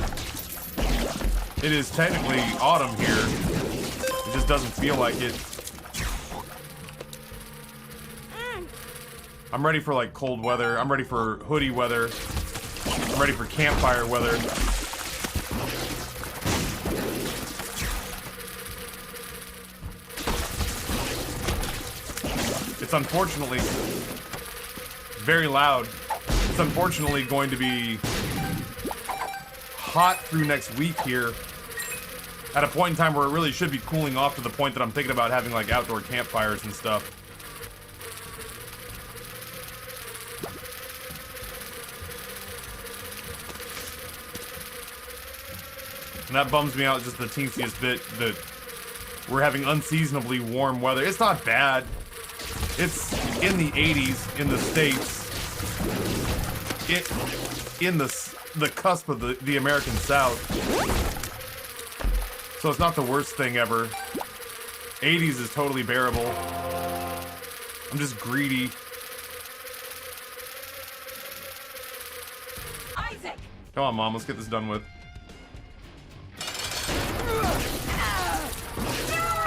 Speaker 1: It is technically autumn here. It just doesn't feel like it. I'm ready for like cold weather. I'm ready for hoodie weather. I'm ready for campfire weather. It's unfortunately very loud. It's unfortunately going to be hot through next week here. At a point in time where it really should be cooling off to the point that I'm thinking about having like outdoor campfires and stuff. And that bums me out just the teensiest bit that we're having unseasonably warm weather. It's not bad. It's in the 80s in the States. In the cusp of the American South. So it's not the worst thing ever. 80s is totally bearable. I'm just greedy.
Speaker 3: Isaac!
Speaker 1: Come on, Mom, let's get this done with.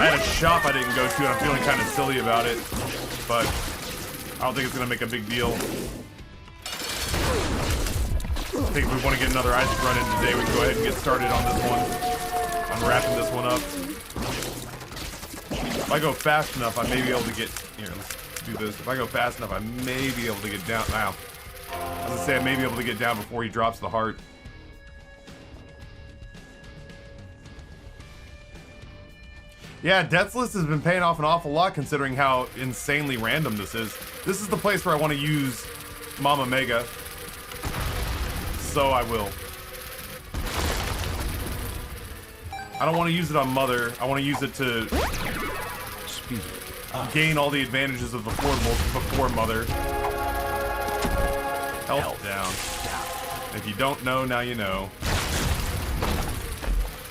Speaker 1: I had a shop I didn't go to, and I'm feeling kind of silly about it. But I don't think it's going to make a big deal. I think if we want to get another Isaac run in today, we can go ahead and get started on this one. I'm wrapping this one up. If I go fast enough, I may be able to get... Here, let's do this. If I go fast enough, I may be able to get down... Now, I was going to say I may be able to get down before he drops the heart. Yeah, Death's List has been paying off an awful lot considering how insanely random this is. This is the place where I want to use Mama Mega. So I will. I don't want to use it on Mother. I want to use it to gain all the advantages of the portables before Mother. Health down. If you don't know, now you know.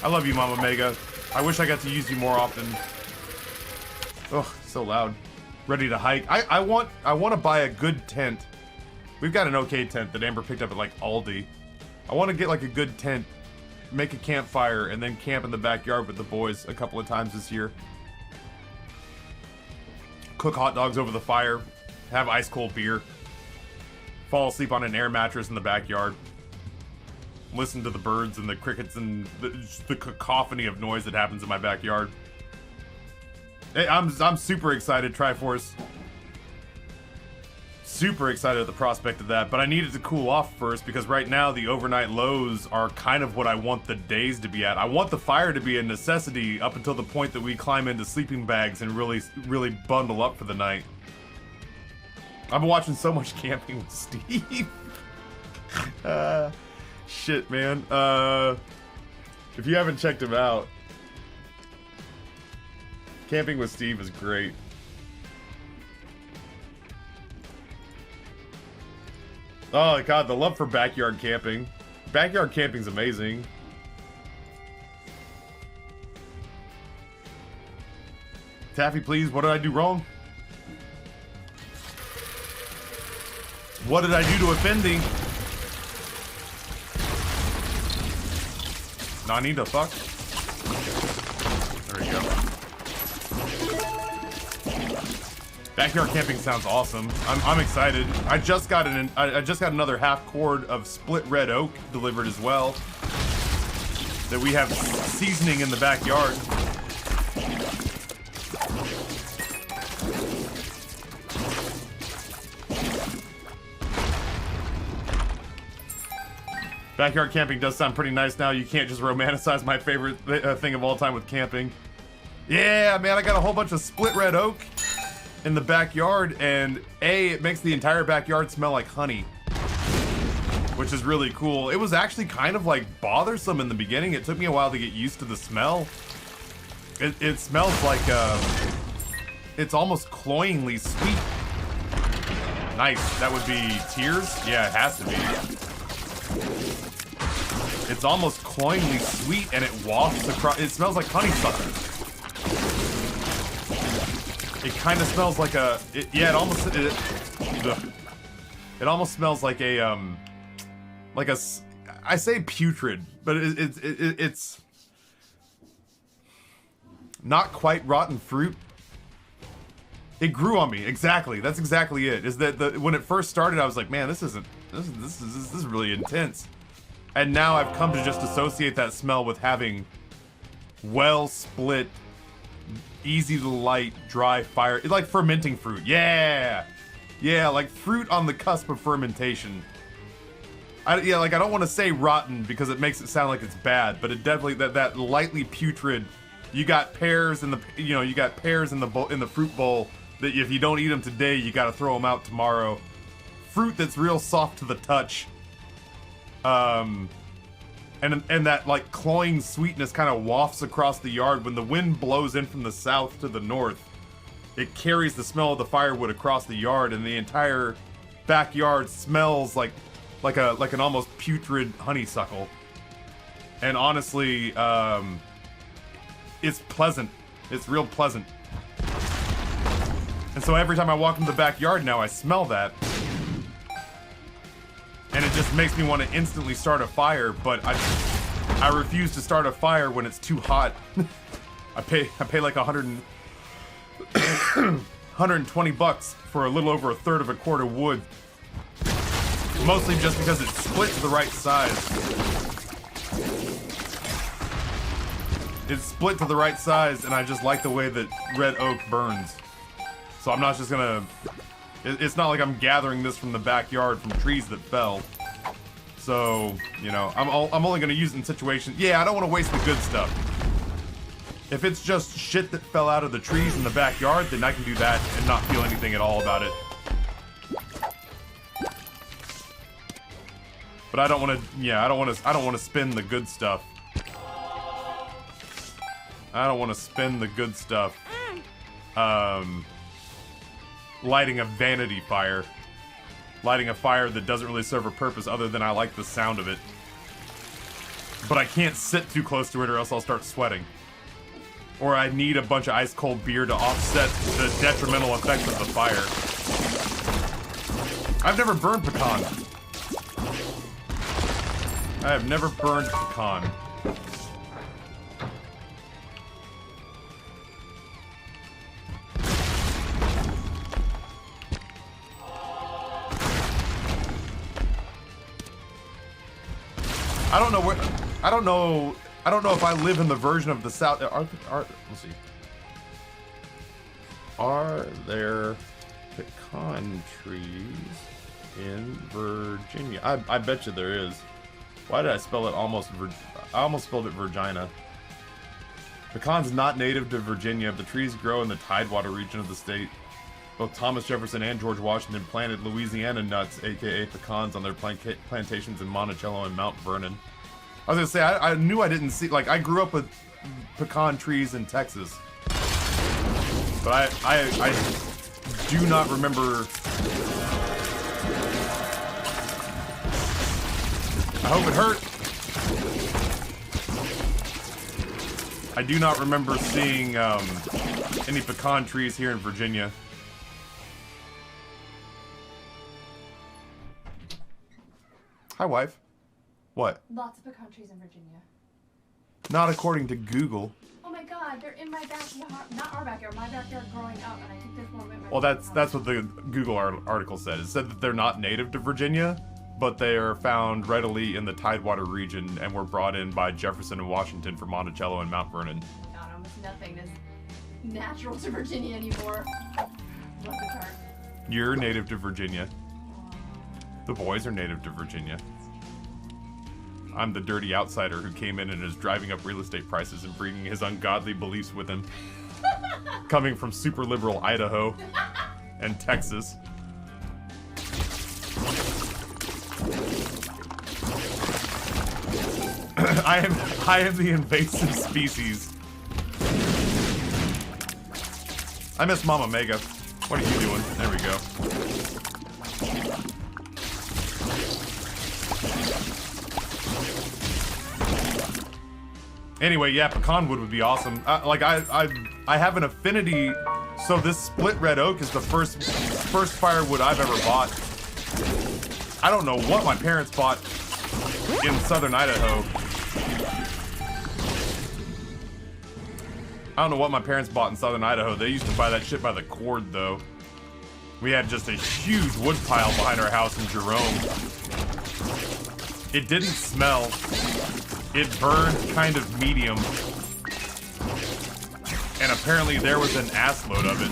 Speaker 1: I love you, Mama Mega. I wish I got to use you more often. Oh, so loud. Ready to hike. I want to buy a good tent. We've got an okay tent that Amber picked up at like Aldi. I want to get like a good tent, make a campfire, and then camp in the backyard with the boys a couple of times this year. Cook hot dogs over the fire, have ice cold beer, fall asleep on an air mattress in the backyard. Listen to the birds and the crickets and the cacophony of noise that happens in my backyard. Hey, I'm super excited, Triforce. Super excited at the prospect of that, but I need it to cool off first because right now the overnight lows are kind of what I want the days to be at. I want the fire to be a necessity up until the point that we climb into sleeping bags and really bundle up for the night. I've been watching so much Camping with Steve. Shit, man. If you haven't checked him out, Camping with Steve is great. Oh god, the love for backyard camping. Backyard camping's amazing. Taffy, please, what did I do wrong? What did I do to offend thee? Nani the fuck? There you go. Backyard camping sounds awesome. I'm excited. I just got another half cord of split red oak delivered as well. That we have seasoning in the backyard. Backyard camping does sound pretty nice now. You can't just romanticize my favorite thing of all time with camping. Yeah, man, I got a whole bunch of split red oak in the backyard, and it makes the entire backyard smell like honey, which is really cool. It was actually kind of like bothersome in the beginning. It took me a while to get used to the smell. It smells like it's almost cloyingly sweet. Nice. That would be tears? Yeah, it has to be. It's almost cloyingly sweet, and it wafts across. It smells like honeysuckle. It kind of smells like a. It almost smells like a I say putrid, but it's not quite rotten fruit. It grew on me. Exactly. That's exactly it. Is that when it first started, I was like, man, this is really intense. And now I've come to just associate that smell with having well split, easy to light, dry fire. It's like fermenting fruit. Yeah. Yeah, like fruit on the cusp of fermentation. I don't want to say rotten because it makes it sound like it's bad, but it definitely that lightly putrid. You got pears in the the fruit bowl that if you don't eat them today, you got to throw them out tomorrow. Fruit that's real soft to the touch. And that like cloying sweetness kind of wafts across the yard when the wind blows in from the south to the north. It carries the smell of the firewood across the yard, and the entire backyard smells like an almost putrid honeysuckle. And honestly, it's pleasant. It's real pleasant. And so every time I walk into the backyard now, I smell that. And it just makes me want to instantly start a fire, but I refuse to start a fire when it's too hot. I pay like 120 bucks for a little over a third of a cord of wood. Mostly just because it's split to the right size. It's split to the right size, and I just like the way that red oak burns. So I'm not just gonna... It's not like I'm gathering this from the backyard from trees that fell. So, you know, I'm only gonna use it in situations... Yeah, I don't want to waste the good stuff. If it's just shit that fell out of the trees in the backyard, then I can do that and not feel anything at all about it. But I don't want to... Yeah, I don't want to spend the good stuff. I don't want to spend the good stuff. Lighting a vanity fire. Lighting a fire that doesn't really serve a purpose other than I like the sound of it. But I can't sit too close to it or else I'll start sweating. Or I need a bunch of ice cold beer to offset the detrimental effects of the fire. I've never burned pecan. I have never burned pecan. I don't know where. I don't know if I live in the version of the South. Let's see. Are there pecan trees in Virginia? I bet you there is. Why did I spell it almost? I almost spelled it Virginia. Pecans not native to Virginia. The trees grow in the Tidewater region of the state. Both Thomas Jefferson and George Washington planted Louisiana nuts, aka pecans, on their plantations in Monticello and Mount Vernon. I was gonna say, I knew I didn't see, like, I grew up with pecan trees in Texas. But I do not remember. I hope it hurt. I do not remember seeing any pecan trees here in Virginia. Hi, wife. What?
Speaker 3: Lots of pecan trees in Virginia.
Speaker 1: Not according to Google.
Speaker 3: Oh my god, they're in my backyard. Not our backyard, my backyard growing up, and I took this one with my
Speaker 1: Well, that's what the Google article said. It said that they're not native to Virginia, but they are found readily in the Tidewater region and were brought in by Jefferson and Washington from Monticello and Mount Vernon.
Speaker 3: God, almost nothing is natural to Virginia anymore. Bless its heart.
Speaker 1: You're native to Virginia. The boys are native to Virginia. I'm the dirty outsider who came in and is driving up real estate prices and bringing his ungodly beliefs with him. Coming from super liberal Idaho. and Texas. I am the invasive species. I miss Mama Mega. What are you doing? There we go. Anyway, yeah, pecan wood would be awesome. Like I have an affinity, so this split red oak is the first firewood I've ever bought. I don't know what my parents bought in southern Idaho. I don't know what my parents bought in southern Idaho. They used to buy that shit by the cord, though. We had just a huge wood pile behind our house in Jerome. It didn't smell. It burned kind of medium. And apparently there was an assload of it.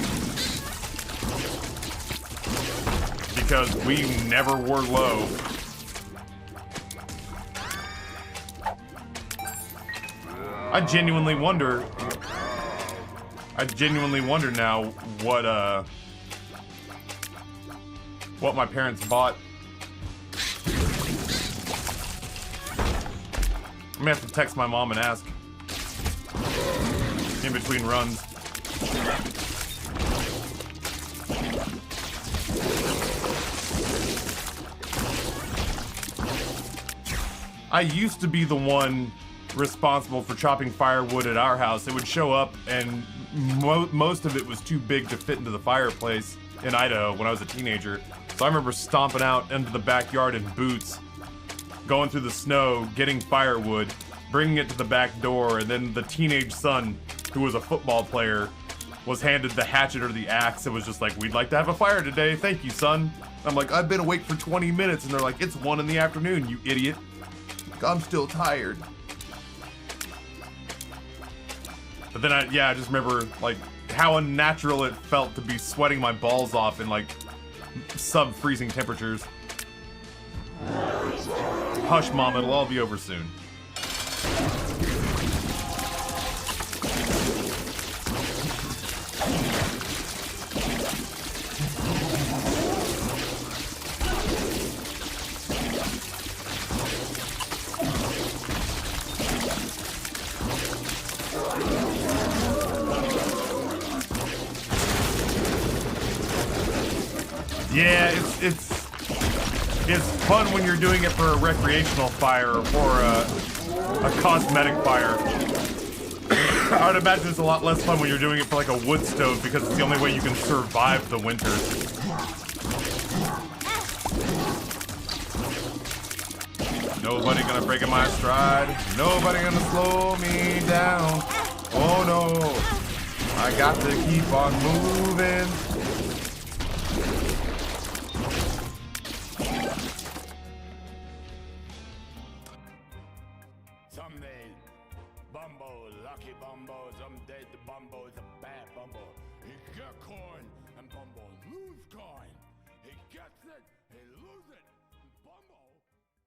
Speaker 1: Because we never were low. I genuinely wonder now what my parents bought. I'm gonna have to text my mom and ask in between runs. I used to be the one responsible for chopping firewood at our house. It would show up and most of it was too big to fit into the fireplace in Idaho when I was a teenager. So I remember stomping out into the backyard in boots, going through the snow, getting firewood, bringing it to the back door, and then the teenage son, who was a football player, was handed the hatchet or the axe. It was just like, we'd like to have a fire today. Thank you, son. I'm like, I've been awake for 20 minutes. And they're like, it's 1 in the afternoon, you idiot. Like, I'm still tired. But then I just remember, like, how unnatural it felt to be sweating my balls off in, like, sub-freezing temperatures. Hush, Mom, it'll all be over soon. Yeah, it's fun when you're doing it for a recreational fire or for a cosmetic fire. I would imagine it's a lot less fun when you're doing it for like a wood stove because it's the only way you can survive the winter. Nobody gonna break in my stride. Nobody gonna slow me down. Oh no, I got to keep on moving.
Speaker 4: Someday, Bumbo, lucky Bumbo, someday the Bumbo's a bad Bumbo. He get coin and Bumbo lose coin. He gets it.